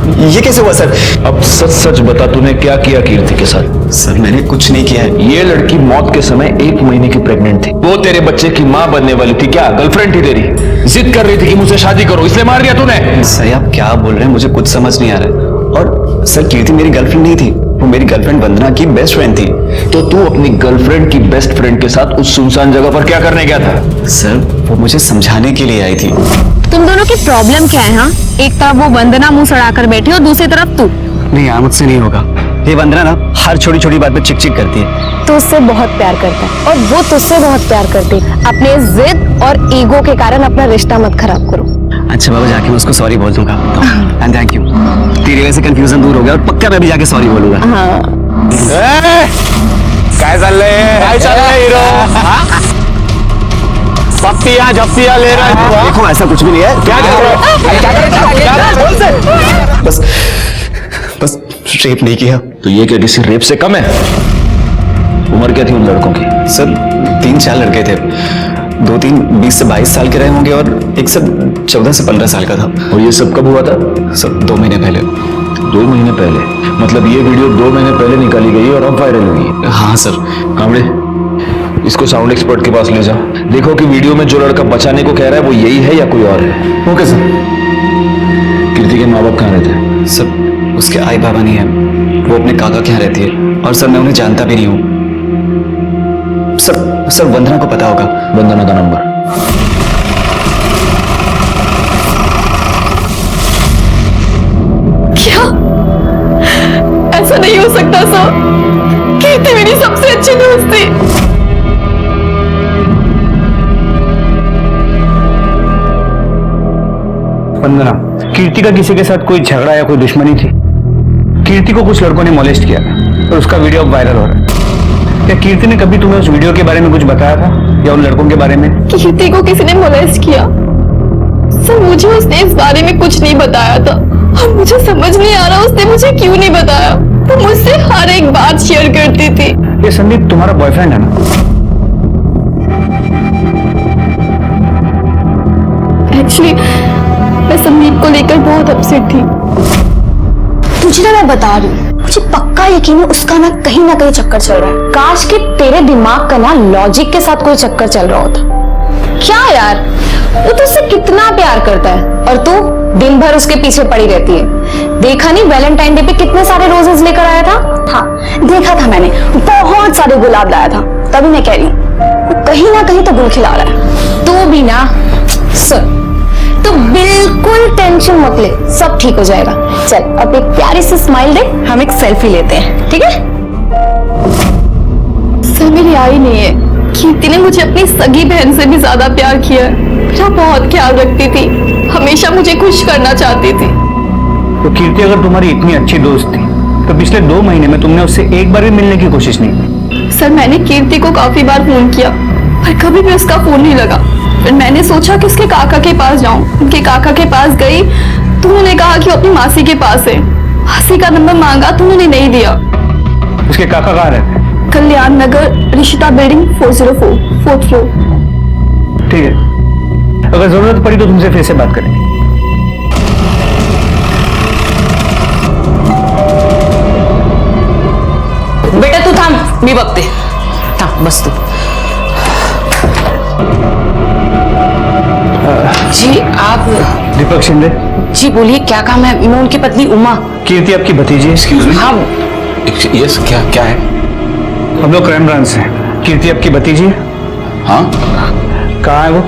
ये कैसे हुआ सर? अब सच सच बता, तूने क्या किया कीर्ति के साथ? सर मैंने कुछ नहीं किया है। ये लड़की मौत के समय 1 महीने की प्रेग्नेंट थी। वो तेरे बच्चे की माँ बनने वाली थी। क्या गर्लफ्रेंड थी तेरी? जिद कर रही थी कि मुझसे शादी करो, इसलिए मार दिया तूने? सर आप क्या बोल रहे हैं, मुझे कुछ समझ नहीं आ रहा है। और सर कीर्ति मेरी गर्लफ्रेंड नहीं थी, वो मेरी गर्लफ्रेंड वंदना की बेस्ट फ्रेंड थी। तो तू अपनी गर्लफ्रेंड की बेस्ट फ्रेंड के साथ उस सुनसान जगह पर क्या करने गया था? सर वो मुझे समझाने के लिए आई थी। तुम दोनों की प्रॉब्लम क्या है? हाँ, एक तरफ वो वंदना मुंह सड़ाकर बैठी और दूसरी तरफ तू। नहीं यार मुझसे नहीं होगा। ये वंदना ना हर छोटी छोटी बात पे चिक चिक करती है। तो उससे बहुत प्यार करता है और वो तुझसे बहुत प्यार करती है। अपने जिद और ईगो के कारण अपना रिश्ता मत खराब करो। अच्छा बाबा, जाके मैं उसको सॉरी बोल दूंगा। एंड थैंक यू, तेरी वजह से कंफ्यूजन दूर हो गया और पक्का मैं भी जाके सॉरी बोलूंगा। काय चाललंय हीरो? पप्पियां झप्पियां ले रहा है? देखो ऐसा कुछ भी नहीं है। क्या बस बस रेप नहीं किया। तो ये क्या किसी रेप से कम है? उम्र क्या थी उन लड़कों की? सर 3-4 लड़के थे। 2-3 20 से 22 साल के रहे होंगे और एक सब 14 से 15 साल का था। और ये सब कब हुआ था? सब 2 महीने पहले। 2 महीने पहले? मतलब ये वीडियो 2 महीने पहले निकाली गई और अब वायरल हुई है? हाँ सर। कामड़े, इसको साउंड एक्सपर्ट के पास ले जाओ, देखो कि वीडियो में जो लड़का बचाने को कह रहा है वो यही है या कोई और है। Okay sir. कीर्ति के माँ बाप कहाँ रहते हैं? सर उसके आई बाबा नहीं है, वो अपने काका के यहाँ रहती है और सर मैं उन्हें जानता भी नहीं हूँ। सर वंदना को पता होगा। वंदना का नंबर? क्या? ऐसा नहीं हो सकता सर, कीर्ति मेरी सबसे अच्छी दोस्त थी। वंदना, कीर्ति का किसी के साथ कोई झगड़ा या कोई दुश्मनी थी? कीर्ति को कुछ लड़कों ने मोलेस्ट किया और उसका वीडियो अब वायरल हो रहा है। क्या कीर्ति ने कभी तुम्हें उस वीडियो के बारे में कुछ बताया था या उन लड़कों के बारे में? कीर्ति को किसी ने मोलेस्ट किया? सर मुझे उसने इस बारे में कुछ नहीं बताया था और मुझे समझ नहीं आ रहा उसने मुझे क्यों नहीं बताया। वो मुझसे हर एक बात शेयर करती थी। ये संदीप तुम्हारा बॉयफ्रेंड है ना? एक्चुअली मैं संदीप को लेकर बहुत अपसेट थी। तुझे ना मैं बता रही हूँ, मुझे पक्का यकीन है उसका ना कहीं चक्कर चल रहा है। काश कि तेरे दिमाग का ना लॉजिक के साथ कोई चक्कर चल रहा होता। क्या यार, वो तुझसे कितना प्यार करता है और तू दिन भर उसके पीछे पड़ी रहती है। देखा नहीं वैलेंटाइन डे पे कितने सारे रोजेस लेकर आया था? हाँ देखा था मैंने, बहुत सारे गुलाब लाया था। तभी मैं कह रही हूँ वो कहीं ना कहीं तो गुल खिला रहा है। तू भी ना सुन, तो बिल्कुल टेंशन मत ले, सब ठीक हो जाएगा। चल अब एक प्यारी सी स्माइल दे, हम एक सेल्फी लेते हैं, ठीक है? सर मेरी आई नहीं है। कीर्ति ने मुझे अपनी सगी बहन से भी ज्यादा प्यार किया है। मेरा बहुत ख्याल रखती थी, हमेशा मुझे खुश करना चाहती थी। तो कीर्ति अगर तुम्हारी इतनी अच्छी दोस्त थी तो पिछले 2 महीने में तुमने उससे एक बार भी मिलने की कोशिश नहीं की? सर मैंने कीर्ति को काफी बार फोन किया पर कभी भी उसका फोन नहीं लगा। फिर मैंने सोचा कि उसके काका के पास जाऊं। उनके काका के पास गई तो उन्होंने कहा कि वो अपनी मासी के पास है। मासी का नंबर मांगा तो उन्होंने नहीं दिया। उसके काका कहाँ रहते हैं? कल्याण नगर, ऋषिता बिल्डिंग 404, 4th फ्लोर। ठीक है, अगर जरूरत पड़ी तो तुमसे फिर से बात करेंगे। बेटा तू थांब, मी बघते। थांब बस तू। जी आप? दीपक शिंदे। जी बोलिए, क्या काम है? मैं उनकी पत्नी उमा। कीर्ति आपकी भतीजी है? Excuse me. हाँ यस, क्या है? हम लोग क्राइम ब्रांच से। कीर्ति आपकी भतीजी है? हाँ। कहाँ है वो?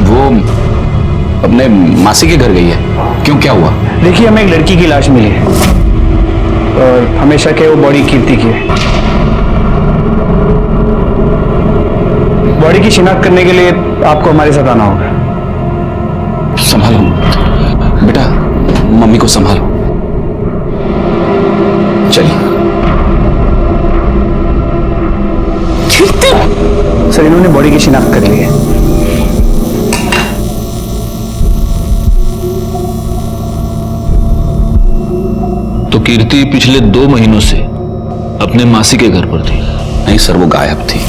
वो अपने मासी के घर गई है। क्यों, क्या हुआ? देखिए हमें एक लड़की की लाश मिली है और हमेशा के वो बॉडी कीर्ति की है। बॉडी की शिनाख्त करने के लिए आपको हमारे साथ आना होगा। संभालो बेटा, मम्मी को संभालो। चलिए। सर इन्होंने बॉडी की शिनाख्त कर ली है। तो कीर्ति पिछले 2 महीनों से अपने मासी के घर पर थी? नहीं सर, वो गायब थी।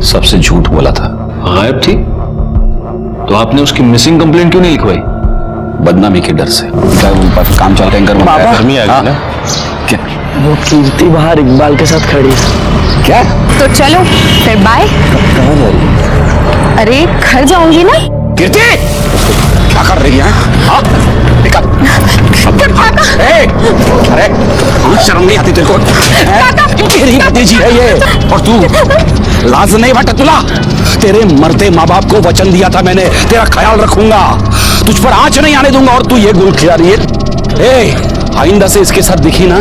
सबसे झूठ बोला था। गायब थी? तो आपने उसकी मिसिंग कंप्लेंट क्यों नहीं लिखवाई? बदनामी के डर से काम चल रहा है, गर्मी आ गई ना। क्या वो कीर्ति बाहर इकबाल के साथ खड़ी है। क्या? तो चलो फिर बाय। कहाँ जा रही है? अरे घर जाऊंगी ना। कीर्ति क्या कर रही है? हाँ निकल। अरे शर्म नहीं आती तेरे को? तेरी भतीजी है ये, और तू लाज नहीं बटा तुला? तेरे मरते माँ बाप को वचन दिया था मैंने, तेरा ख्याल रखूंगा, तुझ पर आंच नहीं आने दूंगा, और तू ये गुल खिला रही है। आइंदा से इसके साथ दिखी ना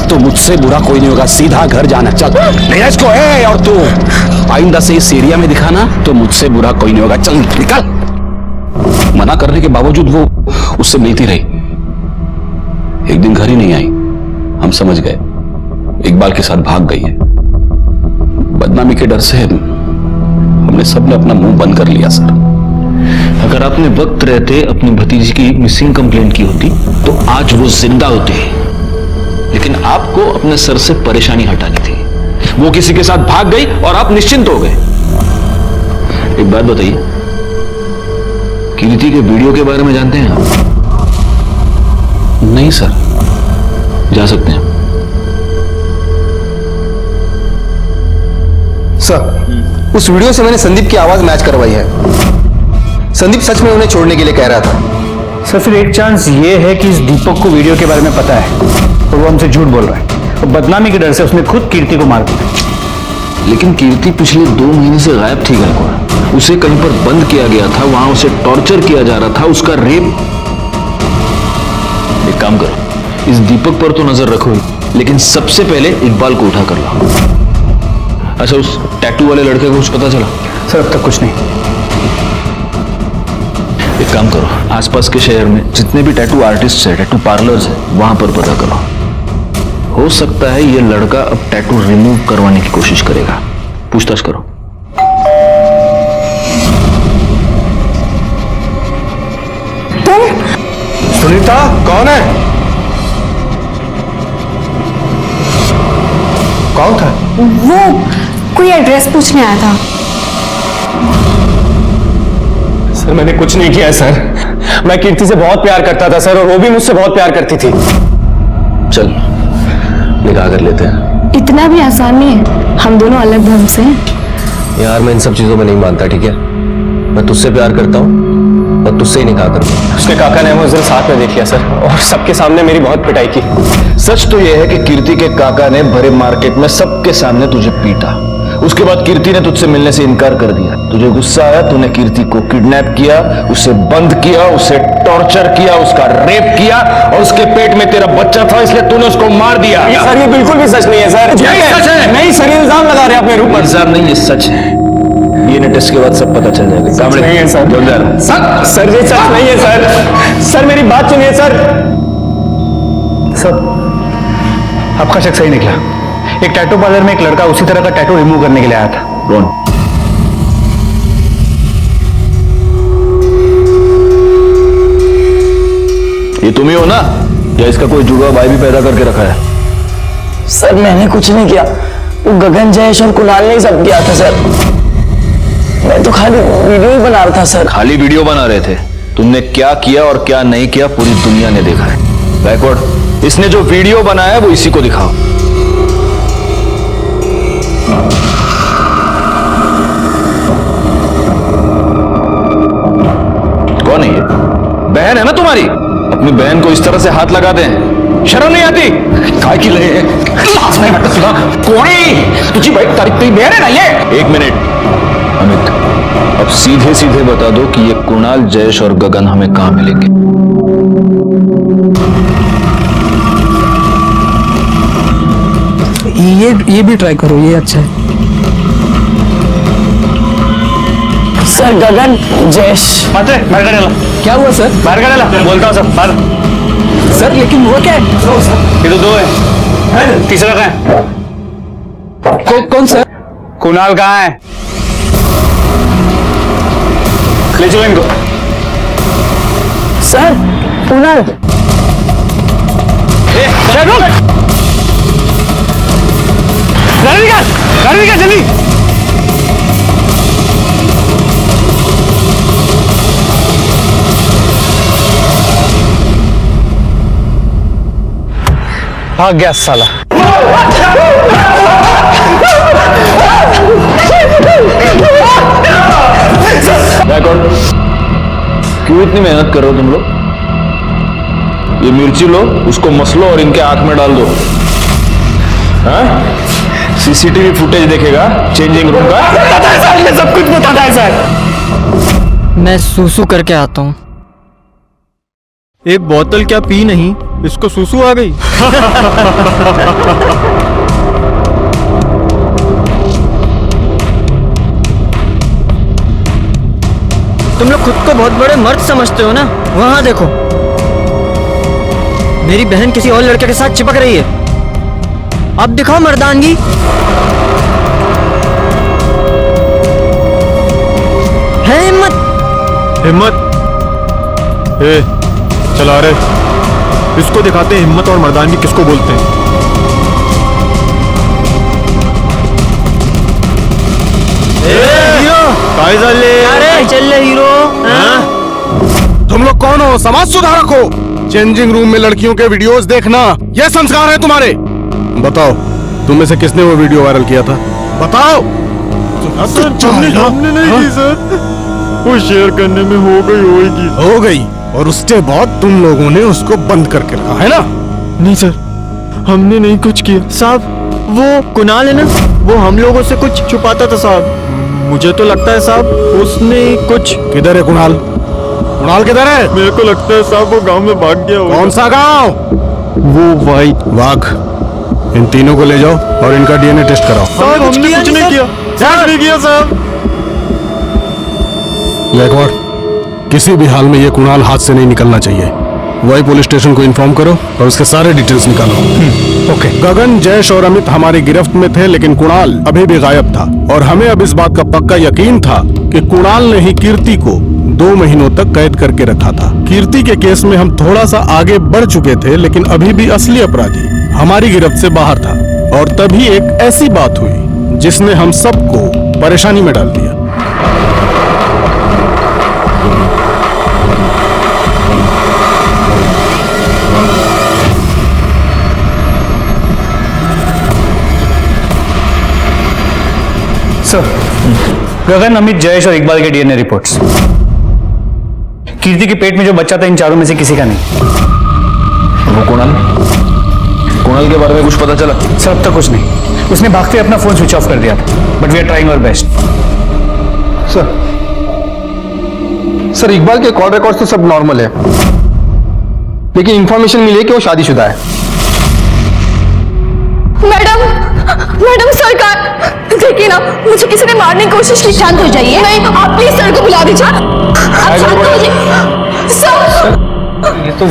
तो मुझसे बुरा कोई नहीं होगा, सीधा घर जाना। चल ले इसको। और तू आइंदा से इस एरिया में दिखा ना तो मुझसे बुरा कोई नहीं होगा, चल निकल। मना करने के बावजूद वो उससे मिलती रही, एक दिन घर ही नहीं आई। हम समझ गए इकबाल के साथ भाग गई है। बदनामी के डर से हमने सबने अपना मुंह बंद कर लिया सर। अगर आपने वक्त रहते अपनी भतीजी की मिसिंग कंप्लेंट की होती तो आज वो जिंदा होती, लेकिन आपको अपने सर से परेशानी हटानी थी। वो किसी के साथ भाग गई और आप निश्चिंत हो गए। एक बात बताइए, कीर्ति के वीडियो के बारे में जानते हैं आप? नहीं सर। जा सकते हैं सर, उस वीडियो से मैंने संदीप की आवाज मैच करवाई है। संदीप सच में उन्हें छोड़ने के लिए कह रहा था। सर फिर एक चांस ये है कि इस दीपक को वीडियो के बारे में पता है और वो हमसे झूठ बोल रहा है, और बदनामी के डर से उसने खुद कीर्ति को मार दिया। लेकिन कीर्ति पिछले 2 महीने से गायब थी घर को। उसे कहीं पर बंद किया गया था, वहां उसे टॉर्चर किया जा रहा था, उसका रेप। एक काम करो, इस दीपक पर तो नजर रखो ही, लेकिन सबसे पहले इकबाल को उठा कर लाओ। अच्छा, उस टैटू वाले लड़के को कुछ पता चला? सर अब तक कुछ नहीं। एक काम करो, आसपास के शहर में जितने भी टैटू आर्टिस्ट है, टैटू पार्लर्स है, वहां पर पता करो। हो सकता है ये लड़का अब टैटू रिमूव करवाने की कोशिश करेगा। पूछताछ करो। सुनीता कौन है? कौन था? वो कोई एड्रेस पूछने आया था। सर मैंने कुछ नहीं किया सर, मैं कीर्ति से बहुत प्यार करता था सर, और वो भी मुझसे बहुत प्यार करती थी। चल निकाह कर लेते हैं। इतना भी आसान नहीं है, हम दोनों अलग धर्म से हैं। यार मैं इन सब चीजों में नहीं मानता, ठीक है? मैं तुझसे प्यार करता हूँ और तुझसे ही निकाह करूंगा। उसके काका ने मुझे साथ में देख लिया सर, और सबके सामने मेरी बहुत पिटाई की। सच तो यह है कि कीर्ति के काका ने भरे मार्केट में सबके सामने तुझे पीटा। उसके बाद कीर्ति ने तुझसे मिलने से इनकार कर दिया। तुझे गुस्सा आया, तूने कीर्ति को किडनैप किया, उसे बंद किया, उसे टॉर्चर किया, उसका रेप किया, और उसके पेट में तेरा बच्चा था, इसलिए तूने उसको मार दिया। सर ये बिल्कुल भी सच नहीं है सर। यही सच है। नहीं सर, इल्जाम लगा रहे हैं अपने ऊपर। इल्जाम नहीं, ये सच है। डीएनए टेस्ट के बाद सब पता चल जाएगा। सच नहीं है सर। सर ये सच नहीं है सर। सर मेरी बात सुनिए सर। सर आपका शक सही निकला। एक टैटू पार्लर में एक लड़का उसी तरह का टैटू रिमूव करने के लिए आया था। कौन? ये तुम ही हो ना, या इसका कोई जुड़वा भाई भी पैदा करके रखा है? सर मैंने कुछ नहीं किया, वो गगन, जयेश और कुणाल ने सब किया था सर। मैं तो खाली वीडियो ही बना रहा था सर। खाली वीडियो बना रहे थे? तुमने क्या किया और क्या नहीं किया पूरी दुनिया ने देखा है। बैकवर्ड, इसने जो वीडियो बनाया वो इसी को दिखाओ। कौन है ये? बहन है ना तुम्हारी? अपनी बहन को इस तरह से हाथ लगा दें, शर्म नहीं आती? काय की लगे कौन है? तुझी भाई तेरी बहन है ना ये? एक मिनट अमित, अब सीधे सीधे बता दो कि ये कुणाल, जयेश और गगन हमें कहां मिलेंगे? ये भी ट्राई करो, ये अच्छा है सर। गगन, जयेश। क्या हुआ सर? बाहर का बोलता हूँ सर। बाहर सर लेकिन वो क्या है? ये तो 2 है, तीसरा कहाँ है? कौन सर? कुणाल कहाँ है? ले चलो इनको। सर कुणाल। गाड़ी निकाल जल्दी। भाग गया साला। क्यों इतनी मेहनत कर रहे हो तुम लोग? ये मिर्ची लो, उसको मसलो और इनके आंख में डाल दो। सीसीटीवी फुटेज देखेगा चेंजिंग रूम का। पता है सर, मैं सब कुछ बताता है सर। मैं सूसू करके आता हूँ। एक बोतल क्या पी नहीं, इसको सूसू आ गई। तुम लोग खुद को बहुत बड़े मर्द समझते हो ना? वहां देखो, मेरी बहन किसी और लड़के के साथ चिपक रही है। अब दिखाओ मर्दानगी। है हिम्मत। हिम्मत? ए, चला रहे, इसको दिखाते हैं हिम्मत और मर्दानगी किसको बोलते हैं। अरे चल हीरो। तुम लोग कौन हो? समाज सुधारक हो? चेंजिंग रूम में लड़कियों के वीडियोस देखना यह संस्कार है तुम्हारे? बताओ, तुम में से किसने वो वीडियो वायरल किया था? बताओ। हमने नहीं की सर, वो शेयर करने में हो गई। और उसके बाद तुम लोगों ने उसको बंद करके रखा है ना? नहीं सर, हमने नहीं कुछ किया साहब। वो कुणाल है ना, वो हम लोगों से कुछ छुपाता था साहब। मुझे तो लगता है साहब उसने कुछ। किधर है कुणाल? कुणाल किधर है? मेरे को लगता है साहब वो गांव में भाग गया होगा। कौन सा गांव? वो वाघ। इन तीनों को ले जाओ और इनका डीएनए टेस्ट कराओ। साहब हमने कुछ नहीं किया, कुछ नहीं किया साहब। गायकवाड़, किसी भी हाल में ये कुणाल हाथ से नहीं निकलना चाहिए। वही पुलिस स्टेशन को इन्फॉर्म करो और उसके सारे डिटेल्स निकालो। ओके। गगन, जयेश और अमित हमारी गिरफ्त में थे, लेकिन कुणाल अभी भी गायब था और हमें अब इस बात का पक्का यकीन था कि कुणाल ने ही कीर्ति को 2 महीनों तक कैद करके रखा था। कीर्ति के केस में हम थोड़ा सा आगे बढ़ चुके थे, लेकिन अभी भी असली अपराधी हमारी गिरफ्त से बाहर था। और तभी एक ऐसी बात हुई जिसने हम सबको परेशानी में डाल दिया। सर, गगन, अमित, जयेश और इकबाल के डीएनए रिपोर्ट्स। कीर्ति के पेट में जो बच्चा था इन चारों में से किसी का नहीं। वो कुणाल के बारे में कुछ पता चला? सर, अब तक कुछ नहीं। उसने भागते अपना फोन स्विच ऑफ कर दिया था, but we are trying our best. Sir, Iqbal के कॉल रिकॉर्ड्स तो सब नॉर्मल है, लेकिन इंफॉर्मेशन मिली है कि वो शादीशुदा है। मैडम सरकार देखिए ना, मुझे किसी ने मारने की कोशिश की। शांत हो जाइए। नहीं, आप प्लीज सर को बुला दीजिए। आप शांत हो जाइए।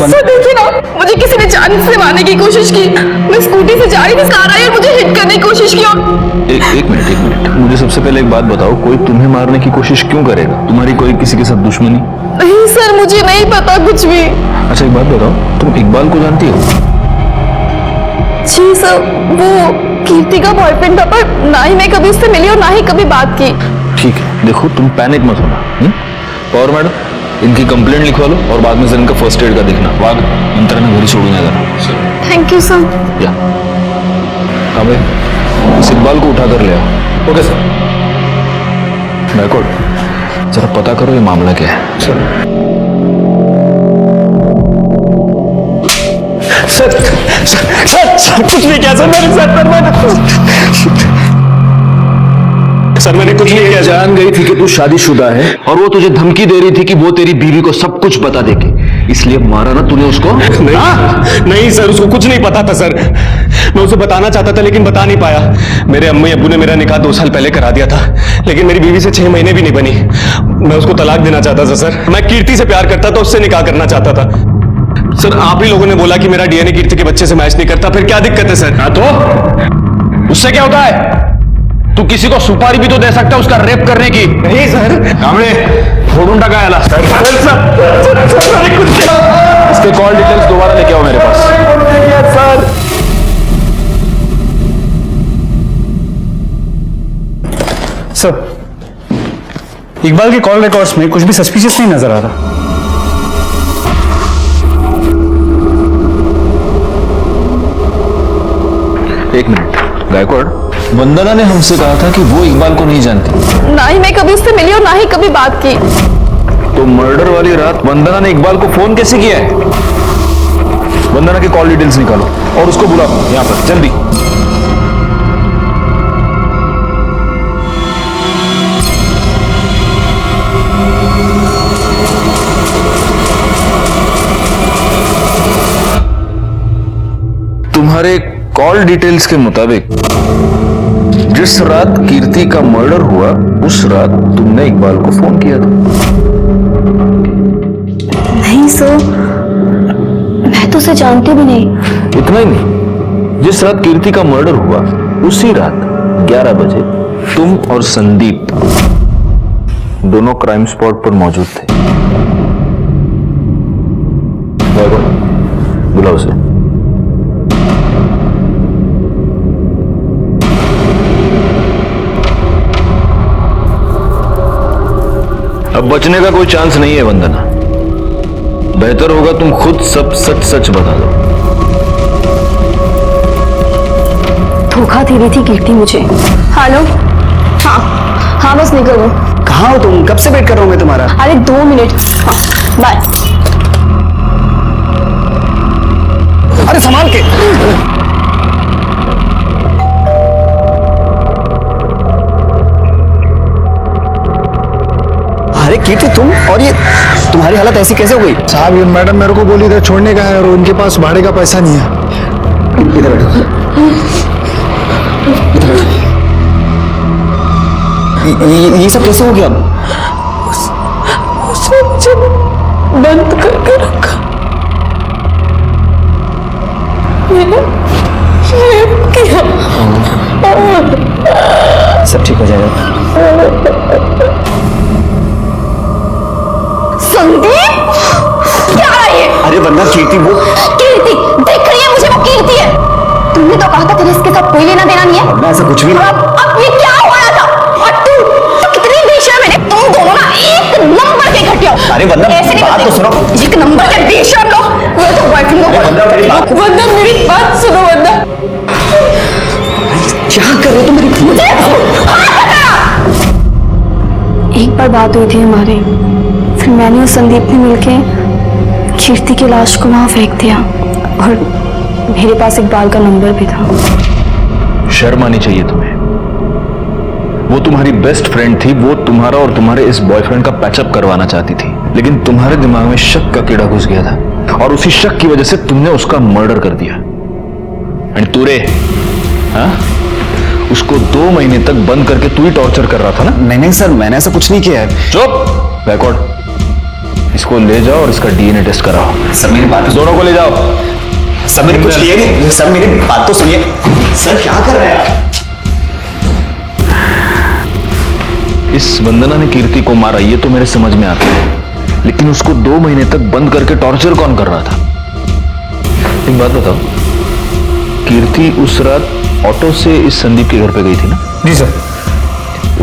सर देखिए ना, मुझे किसी ने जान से मारने की कोशिश की। मैं स्कूटी से जा रही थी, कार आई और मुझे हिट करने की कोशिश की। एक मिनट, मुझे सबसे पहले एक बात बताओ, कोई तुम्हें मारने की कोशिश क्यों करेगा? तुम्हारी कोई किसी के साथ दुश्मनी? नहीं सर, मुझे नहीं पता कुछ भी। अच्छा, एक बात बताओ, तुम इकबाल को जानती हो? जी सर, वो कीर्ति का बॉयफ्रेंड था, पर ना ही मैं कभी उससे मिली और ना ही कभी बात की। ठीक है, देखो तुम पैनिक मत होना। पॉवर मैडम, इनकी कंप्लेंट लिखवा लो और बाद में सर इनका फर्स्ट एड का देखना। वाघ, अंतर ने घर छोड़ू नहीं देना। Thank you sir. या हाँ भाई, इस इकबाल को उठा कर ले आओ। Okay sir. बैकवर्ड, जरा पता करो ये मामला क्या है। सर कुछ नहीं किया सर, मेरे सर मैंने कुछ नहीं किया। जान गई थी कि तू शादीशुदा है और वो तुझे धमकी दे रही थी कि वो तेरी बीवी को सब कुछ बता देगी, इसलिए मारा ना तूने उसको? नहीं सर, उसको कुछ नहीं पता था सर। मैं उसे बताना चाहता था लेकिन बता नहीं पाया। मेरे अम्मी अब्बू ने मेरा निकाह 2 साल पहले करा दिया था, लेकिन मेरी बीवी से 6 महीने भी नहीं बनी। मैं उसको तलाक देना चाहता था सर। मैं कीर्ति से प्यार करता था, उससे निकाह करना चाहता था। सर, आप ही लोगों ने बोला कि मेरा डीएनए कीर्ति के बच्चे से मैच नहीं करता, फिर क्या दिक्कत है सर? हाँ तो उससे क्या होता है? तू किसी को सुपारी भी तो दे सकता है उसका रेप करने की। नहीं सर। कामड़े, फोटो टका आला। इसके कॉल डिटेल्स दोबारा लेके आओ मेरे पास। सर, इकबाल के कॉल रिकॉर्ड्स में कुछ भी सस्पिशियस नहीं नजर आ रहा। एक मिनट गायकवाड़, वंदना ने हमसे कहा था कि वो इकबाल को नहीं जानती। ना ही मैं कभी उससे मिली और ना ही कभी बात की। तो मर्डर वाली रात वंदना ने इकबाल को फोन कैसे किया है? वंदना की कॉल डिटेल्स निकालो और उसको बुलाओ यहाँ पर जल्दी। तुम्हारे कॉल डिटेल्स के मुताबिक जिस रात कीर्ति का मर्डर हुआ उस रात तुमने इकबाल को फोन किया था। नहीं सर, मैं तो उसे जानती भी नहीं। इतना ही नहीं, जिस रात कीर्ति का मर्डर हुआ उसी रात 11 बजे तुम और संदीप दोनों क्राइम स्पॉट पर मौजूद थे। बुलाओ उसे। अब बचने का कोई चांस नहीं है वंदना, बेहतर होगा तुम खुद सब सच सच बता दो। धोखा दे रही थी कीर्ति मुझे। हेलो, हाँ बस निकलो। कहाँ हो तुम? कब से वेट कर रहा हूँ मैं तुम्हारा। अरे 2 मिनट, बाय। अरे संभाल के। अरे कीर्ति तुम, और ये तुम्हारी हालत ऐसी कैसे हो गई? साहब ये मैडम मेरे को बोली इधर छोड़ने का है और उनके पास भाड़े का पैसा नहीं है। इधर बैठो। ये सब कैसे हो गया? उसने मुझे बंद करके रखा, मैंने रेप किया। सब ठीक हो जाएगा। संदीप, क्या है ये? अरे वंदना, कीर्ति वो कीर्ति दिख रही है मुझे, वो कीर्ति है। तुमने तो कहा था तेरे इसके साथ कोई लेना देना नहीं है। वंदना ऐसा कुछ भी नहीं। अब ये क्या हो रहा था? और तू कितनी बेशर्म है। तुम दोनों ना एक नंबर के घटिया हो। अरे वंदना, ऐसे नहीं बात तो सुनो। एक नंबर के बेशर्म लोग। वो तो बॉयफ्रेंड को। वंदना मेरी बात सुनो। वंदना क्या कर रहे हो तुम? मेरी एक बार बात हुई थी हमारी, फिर मैंने और संदीप ने मिलके कीर्ति की लाश को वहां फेंक दिया और मेरे पास इकबाल का नंबर भी था। शर्म आनी चाहिए तुम्हें। वो तुम्हारी बेस्ट फ्रेंड थी, वो तुम्हारा और तुम्हारे इस बॉयफ्रेंड का पैचअप करवाना चाहती थी, लेकिन तुम्हारे दिमाग में शक का कीड़ा घुस गया था और उसी शक की वजह से तुमने उसका मर्डर कर दिया। एंड तूरे, हाँ, उसको 2 महीने तक बंद करके तू ही टॉर्चर कर रहा था ना? नहीं सर, मैंने ऐसा कुछ नहीं किया है। चुप बैकवर्ड। इसको ले जाओ और इसका डीएनए टेस्ट कराओ। सर मेरी बात, दोनों को ले जाओ। सर मैंने कुछ किया नहीं। सर मेरी बात तो सुनिए। सर क्या कर रहे हैं आप? इस वंदना ने कीर्ति को मारा ये तो मेरे समझ में आता है, लेकिन उसको 2 महीने तक बंद करके टॉर्चर कौन कर रहा था? एक बात बताओ, कीर्ति उस रात ऑटो से इस संदीप के घर पे गई थी ना? जी सर।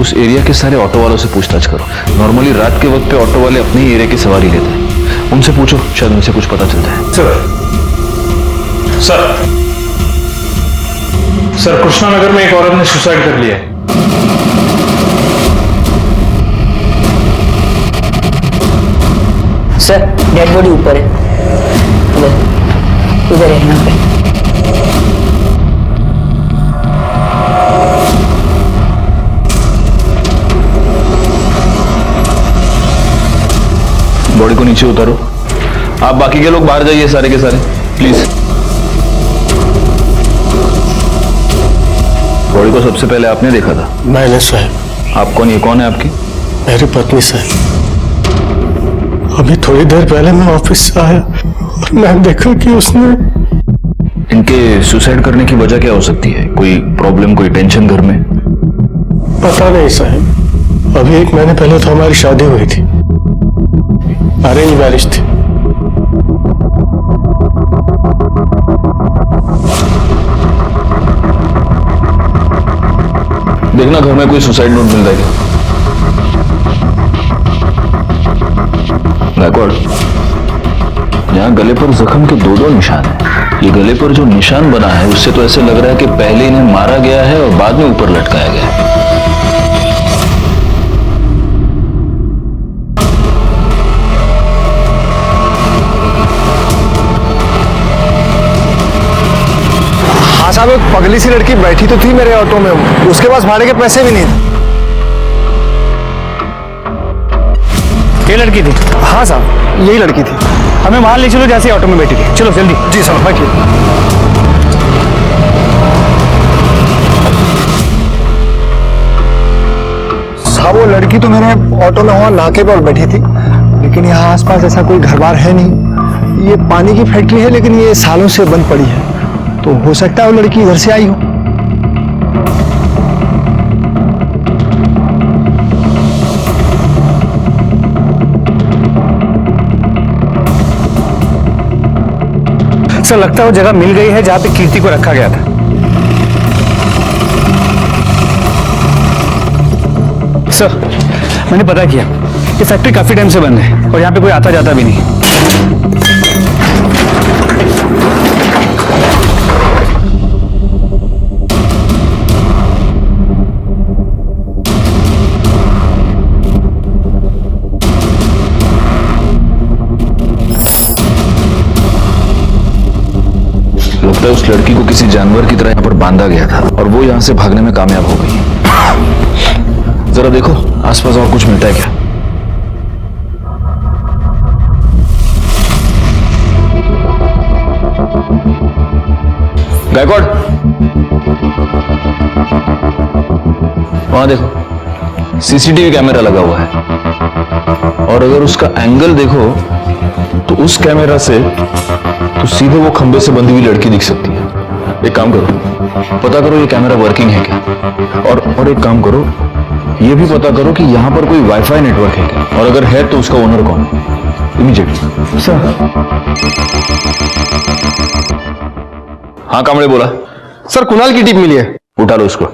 उस एरिया के सारे ऑटो वालों से पूछताछ करो। नॉर्मली रात के वक्त पे ऑटो वाले अपने ही एरिया की सवारी लेते हैं, उनसे पूछो, शायद उनसे कुछ पता चलता है। सर कृष्णा नगर में एक औरत ने सुसाइड कर लिया है। सर डेड बॉडी ऊपर है, उधर है यहाँ पे। बॉडी को नीचे उतारो। आप बाकी के लोग बाहर जाइए, सारे के सारे प्लीज। बॉडी को सबसे पहले आपने देखा था? मैंने साहब। आप कौन? ये कौन है आपकी? मेरी पत्नी साहब। अभी थोड़ी देर पहले मैं ऑफिस से आया और मैं देखा कि उसने। इनके सुसाइड करने की वजह क्या हो सकती है? कोई प्रॉब्लम, कोई टेंशन घर में? पता नहीं साहब, अभी 1 महीने पहले तो हमारी शादी हुई थी, अरेंज मैरिज थी। देखना घर में कोई सुसाइड नोट मिल रहा है। गायकवाड़, यहाँ गले पर जख्म के 2-2 निशान हैं। ये गले पर जो निशान बना है उससे तो ऐसे लग रहा है कि पहले इन्हें मारा गया है और बाद में ऊपर लटकाया गया है। हाँ साहब, एक पगली सी लड़की बैठी तो थी मेरे ऑटो में, उसके पास भाड़े के पैसे भी नहीं थे। ये लड़की थी? हाँ साहब, यही लड़की थी। हमें वहां ले चलो जैसे ऑटो में बैठी थी। चलो जल्दी। जी साहब, बैठिए। साहब, वो लड़की तो मेरे ऑटो में वहां नाके पर बैठी थी, लेकिन यहाँ आसपास ऐसा कोई घर बार है नहीं। ये पानी की फैक्ट्री है, लेकिन ये सालों से बंद पड़ी है, तो हो सकता है वो लड़की इधर से आई हो। सर लगता है वो जगह मिल गई है जहां पे कीर्ति को रखा गया था। सर मैंने पता किया, ये फैक्ट्री काफी टाइम से बंद है और यहाँ पे कोई आता जाता भी नहीं। लगता है उस लड़की को किसी जानवर की तरह यहाँ पर बांधा गया था और वो यहाँ से भागने में कामयाब हो गई। जरा देखो आसपास और कुछ मिलता है क्या। गायकवाड़, वहां देखो सीसीटीवी कैमरा लगा हुआ है और अगर उसका एंगल देखो तो उस कैमरा से तो सीधे वो खंबे से बंधी हुई लड़की दिख सकती है। एक काम करो, पता करो ये कैमरा वर्किंग है क्या, और एक काम करो, ये भी पता करो कि यहाँ पर कोई वाईफाई नेटवर्क है क्या, और अगर है तो उसका ओनर कौन है। इमीडिएटली। सर। हाँ कामड़े बोला। सर, कुणाल की टीम मिली है। उठा लो उसको।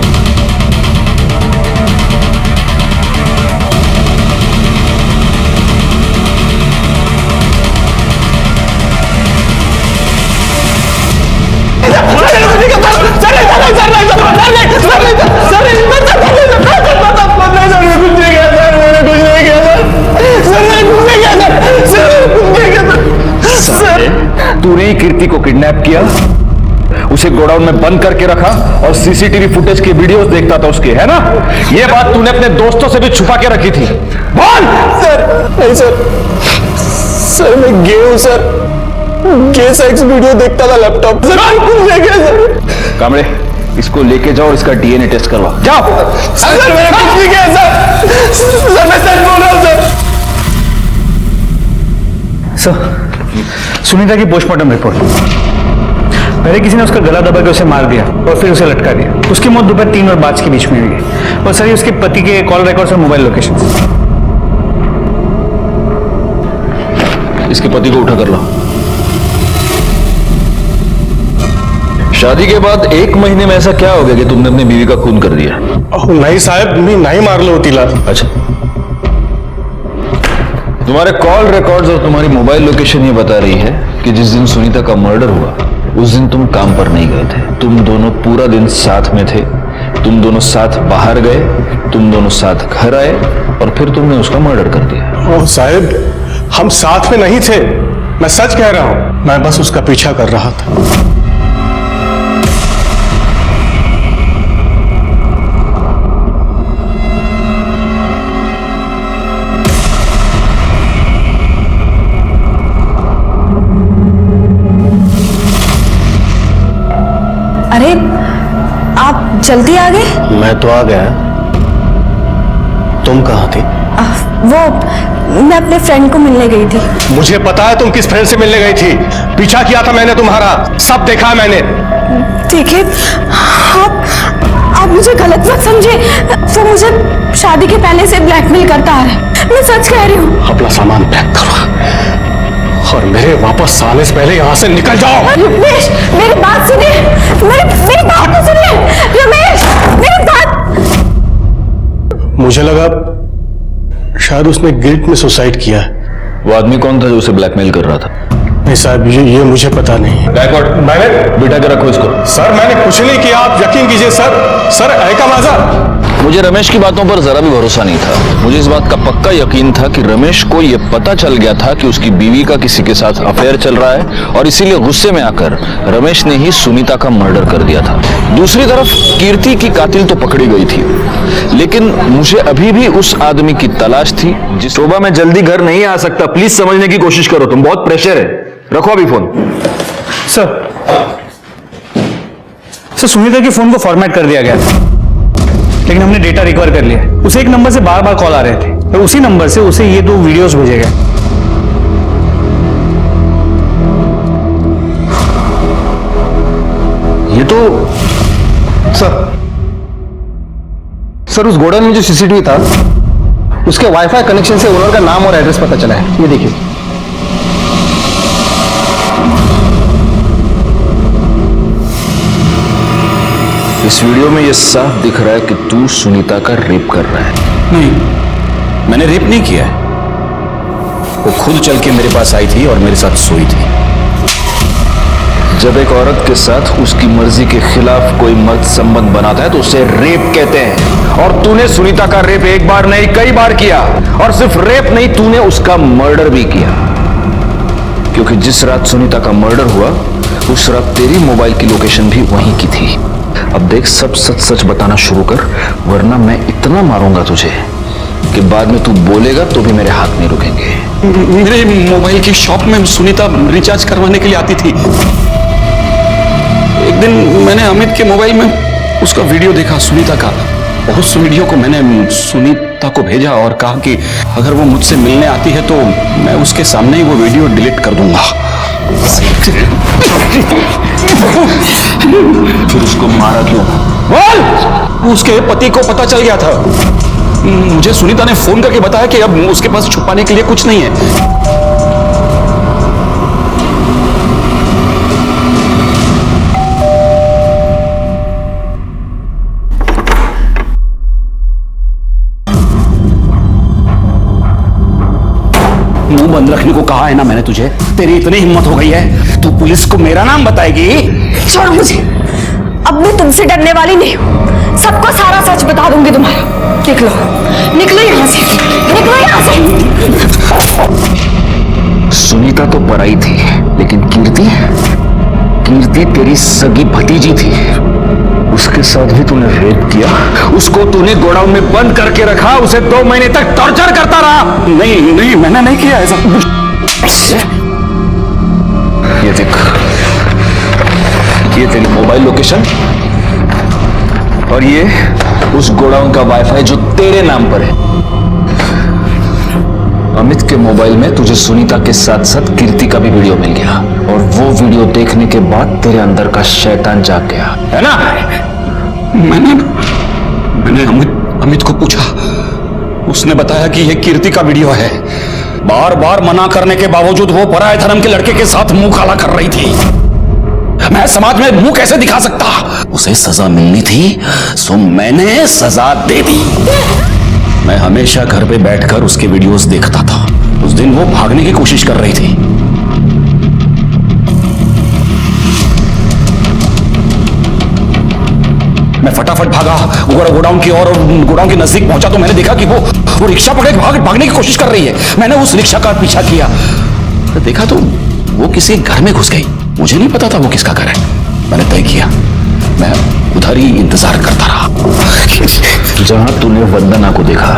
तूने ही कीर्ति को किडनैप किया, उसे गोडाउन में बंद करके रखा और सीसीटीवी फुटेज की वीडियोस देखता था उसके, है ना? ये बात तूने अपने दोस्तों से भी छुपा के रखी थी। बोल। सर नहीं सर मैं गे हूं सर, गे सेक्स वीडियो देखता था लैपटॉप सर। सर कामड़े, इसको लेके जाओ और इसका डीएनए टेस्ट करवाओ। जाओ। सर मैंने कुछ नहीं किया सर मैं सच बोल रहा हूं सर। सुनीता की पोस्टमार्टम रिपोर्ट। पहले किसी ने उसका गला दबा के उसे मार दिया और फिर उसे लटका दिया। उसकी मौत दोपहर 3 और 5 के बीच में हुई है। और सर ये उसके पति के कॉल रिकॉर्ड्स और मोबाइल लोकेशन। इसके पति को उठा कर लो। शादी के बाद 1 महीने में ऐसा क्या हो गया कि तुमने अपनी बीवी का खून कर दिया? नहीं साहब, नहीं मार लो तीला। अच्छा, तुम्हारे कॉल रिकॉर्ड्स और तुम्हारी मोबाइल लोकेशन ये बता रही है कि जिस दिन सुनीता का मर्डर हुआ उस दिन तुम काम पर नहीं गए थे। तुम दोनों पूरा दिन साथ में थे, तुम दोनों साथ बाहर गए, तुम दोनों साथ घर आए और फिर तुमने उसका मर्डर कर दिया। ओह साहब, हम साथ में नहीं थे, मैं सच कह रहा हूं, मैं बस उसका पीछा कर रहा था। अरे आप जल्दी आ गए? मैं तो आ गया, तुम कहाँ थी? वो मैं अपने फ्रेंड को मिलने गई थी। मुझे पता है तुम किस फ्रेंड से मिलने गई थी। पीछा किया था मैंने तुम्हारा, सब देखा है मैंने। देखिए आप मुझे गलत मत समझे, वो मुझे शादी के पहले से ब्लैकमेल करता आ रहा है। मैं सच कह रही हूँ। अपना सामान पैक करो और मेरे वापस आने से पहले यहाँ से निकल जाओ। रमेश मेरी बात सुनिए, मेरी बात तो सुनिए। रमेश मेरी बात। मुझे लगा शायद उसने गिल्ट में सुसाइड किया है। वो आदमी कौन था जो उसे ब्लैकमेल कर रहा था? नहीं साहब, ये मुझे पता नहीं। मैंने बेटा के रखो इसको। सर मैंने कुछ नहीं किया, आप यकीन कीजिए सर ऐका माझा। मुझे रमेश की बातों पर जरा भी भरोसा नहीं था। मुझे इस बात का पक्का यकीन था कि रमेश को यह पता चल गया था कि उसकी बीवी का किसी के साथ अफेयर चल रहा है और इसीलिए गुस्से में आकर रमेश ने ही सुनीता का मर्डर कर दिया था। दूसरी तरफ कीर्ति की कातिल तो पकड़ी गई थी, लेकिन मुझे अभी भी उस आदमी की तलाश थी जिस शोभा में जल्दी घर नहीं आ सकता। प्लीज समझने की कोशिश करो, तुम बहुत प्रेशर है। रखो अभी फोन। सर सुनीता के फोन को फॉर्मेट कर दिया गया था, लेकिन हमने डेटा रिकवर कर लिया। उसे एक नंबर से बार बार कॉल आ रहे थे और उसी नंबर से उसे ये 2 वीडियोस भेजे गए। ये तो सर उस गोडाउन में जो सीसीटीवी था उसके वाईफाई कनेक्शन से ओनर का नाम और एड्रेस पता चला है। ये देखिए। इस वीडियो में यह साफ दिख रहा है कि तू सुनीता का रेप कर रहा है। नहीं, मैंने रेप नहीं किया है। वो खुद चल के मेरे पास आई थी और मेरे साथ सोई थी। जब एक औरत के साथ उसकी मर्जी के खिलाफ कोई मर्द संबंध बनाता है तो उसे रेप कहते हैं। और तूने सुनीता का रेप एक बार नहीं कई बार किया, और सिर्फ रेप नहीं, तूने उसका मर्डर भी किया। क्योंकि जिस रात सुनीता का मर्डर हुआ उस रात तेरी मोबाइल की लोकेशन भी वहीं की थी। अब देख, सब सच सच बताना शुरू कर, वरना मैं इतना मारूंगा तुझे कि बाद में तू बोलेगा तो भी मेरे हाथ नहीं रुकेंगे। मेरे मोबाइल की शॉप में सुनीता रिचार्ज करवाने के लिए आती थी। एक दिन मैंने अमित के मोबाइल में उसका वीडियो देखा सुनीता का, और उस वीडियो को मैंने सुनीता को भेजा और कहा कि अगर वो मुझसे मिलने आती है तो मैं उसके सामने ही वो वीडियो डिलीट कर दूंगा। फिर उसको मारा क्यों? बोल! उसके पति को पता चल गया था। मुझे सुनीता ने फोन करके बताया कि अब उसके पास छुपाने के लिए कुछ नहीं है। मुंह बंद रखने को कहा है ना मैंने तुझे। तेरी इतनी हिम्मत हो गई है, तू पुलिस को मेरा नाम बताएगी? छोड़ो मुझे, अब मैं तुमसे डरने वाली नहीं हूँ। सबको सारा सच बता दूंगी तुम्हारा। निकलो निकलो यहाँ से, निकलो यहाँ से। सुनीता तो पराई थी, लेकिन कीर्ति तेरी सगी भतीजी थी। उसके साथ भी तूने रेप किया। उसको तूने गोडाउन में बंद करके रखा, उसे 2 महीने तक टॉर्चर करता रहा। नहीं, मैंने नहीं किया ऐसा। ये देख, ये तेरी मोबाइल लोकेशन और ये उस गोडाउन का वाईफाई जो तेरे नाम पर है। अमित के मोबाइल में तुझे सुनीता के साथ साथ कीर्ति का भी वीडियो मिल गया, और वो वीडियो देखने के बाद तेरे अंदर का शैतान जाग गया, है ना? मैंने अमित को पूछा, उसने बताया कि ये कीर्ति का वीडियो है। बार बार मना करने के बावजूद वो पराये धर्म के लड़के के साथ मुंह काला कर रही थी। मैं समाज में मुंह कैसे दिखा सकता? उसे सजा मिलनी थी, सो मैंने सजा दे दी। मैं हमेशा घर पे बैठकर उसके वीडियोस देखता था। उस दिन वो भागने की कोशिश कर रही थी। मैं फटाफट भागा गोडाउन की ओर, और गोडाउन के नजदीक पहुंचा तो मैंने देखा कि वो रिक्शा पकड़े भागने की कोशिश कर रही है। मैंने उस रिक्शा का पीछा किया तो देखा तो वो किसी घर में घुस गई। मुझे नहीं पता था वो किसका घर है। मैंने तय किया मैं उधर ही इंतजार करता रहा। जहां तूने वंदना को देखा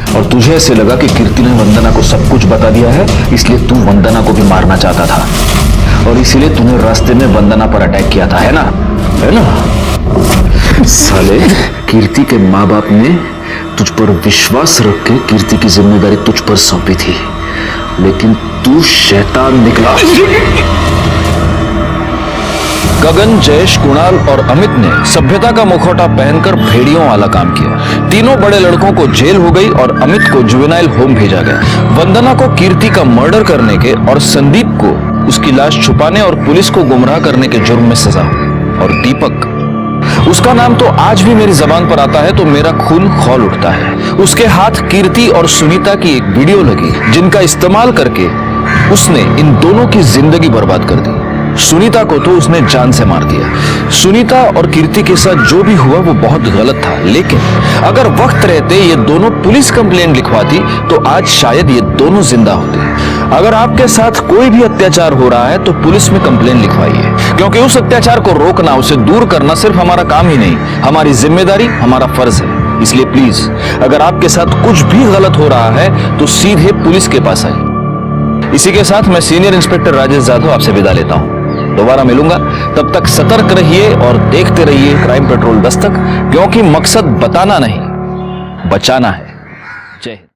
और तुझे ऐसे लगा कि कीर्ति ने वंदना को सब कुछ बता दिया है, इसलिए तू वंदना को भी मारना चाहता था, और इसीलिए तूने रास्ते में वंदना पर अटैक किया था, है ना? है ना? साले, कीर्ति के माँ बाप ने तुझ पर विश्वास रख के कीर्ति की जिम्मेदारी तुझ पर सौंपी थी, लेकिन तू शैतान निकला। गगन, जयेश, कुणाल और अमित ने सभ्यता का मुखौटा पहनकर भेड़ियों वाला काम किया। तीनों बड़े लड़कों को जेल हो गई और अमित को जुवेनाइल होम भेजा गया। वंदना को कीर्ति का मर्डर करने के और संदीप को उसकी लाश छुपाने और पुलिस को गुमराह करने के जुर्म में सजा हुई। और दीपक उसका नाम तो आज भी मेरी जबान पर आता है तो मेरा खून खौल उठता है। उसके हाथ कीर्ति और सुनीता की एक वीडियो लगी जिनका इस्तेमाल करके उसने इन दोनों की जिंदगी बर्बाद कर दी। सुनीता को तो उसने जान से मार दिया। सुनीता और कीर्ति के साथ जो भी हुआ वो बहुत गलत था, लेकिन अगर वक्त रहते ये दोनों पुलिस कंप्लेंट लिखवाती तो आज शायद ये दोनों जिंदा होते। अगर आपके साथ कोई भी अत्याचार हो रहा है तो पुलिस में कंप्लेंट लिखवाइए, क्योंकि उस अत्याचार को रोकना, उसे दूर करना सिर्फ हमारा काम ही नहीं, हमारी जिम्मेदारी, हमारा फर्ज है। इसलिए प्लीज अगर आपके साथ कुछ भी गलत हो रहा है तो सीधे पुलिस के पास आइए। इसी के साथ मैं सीनियर इंस्पेक्टर राजेश जाधव आपसे विदा लेता हूं। दोबारा मिलूंगा, तब तक सतर्क रहिए और देखते रहिए क्राइम पेट्रोल दस्तक, क्योंकि मकसद बताना नहीं, बचाना है। जय हिंद।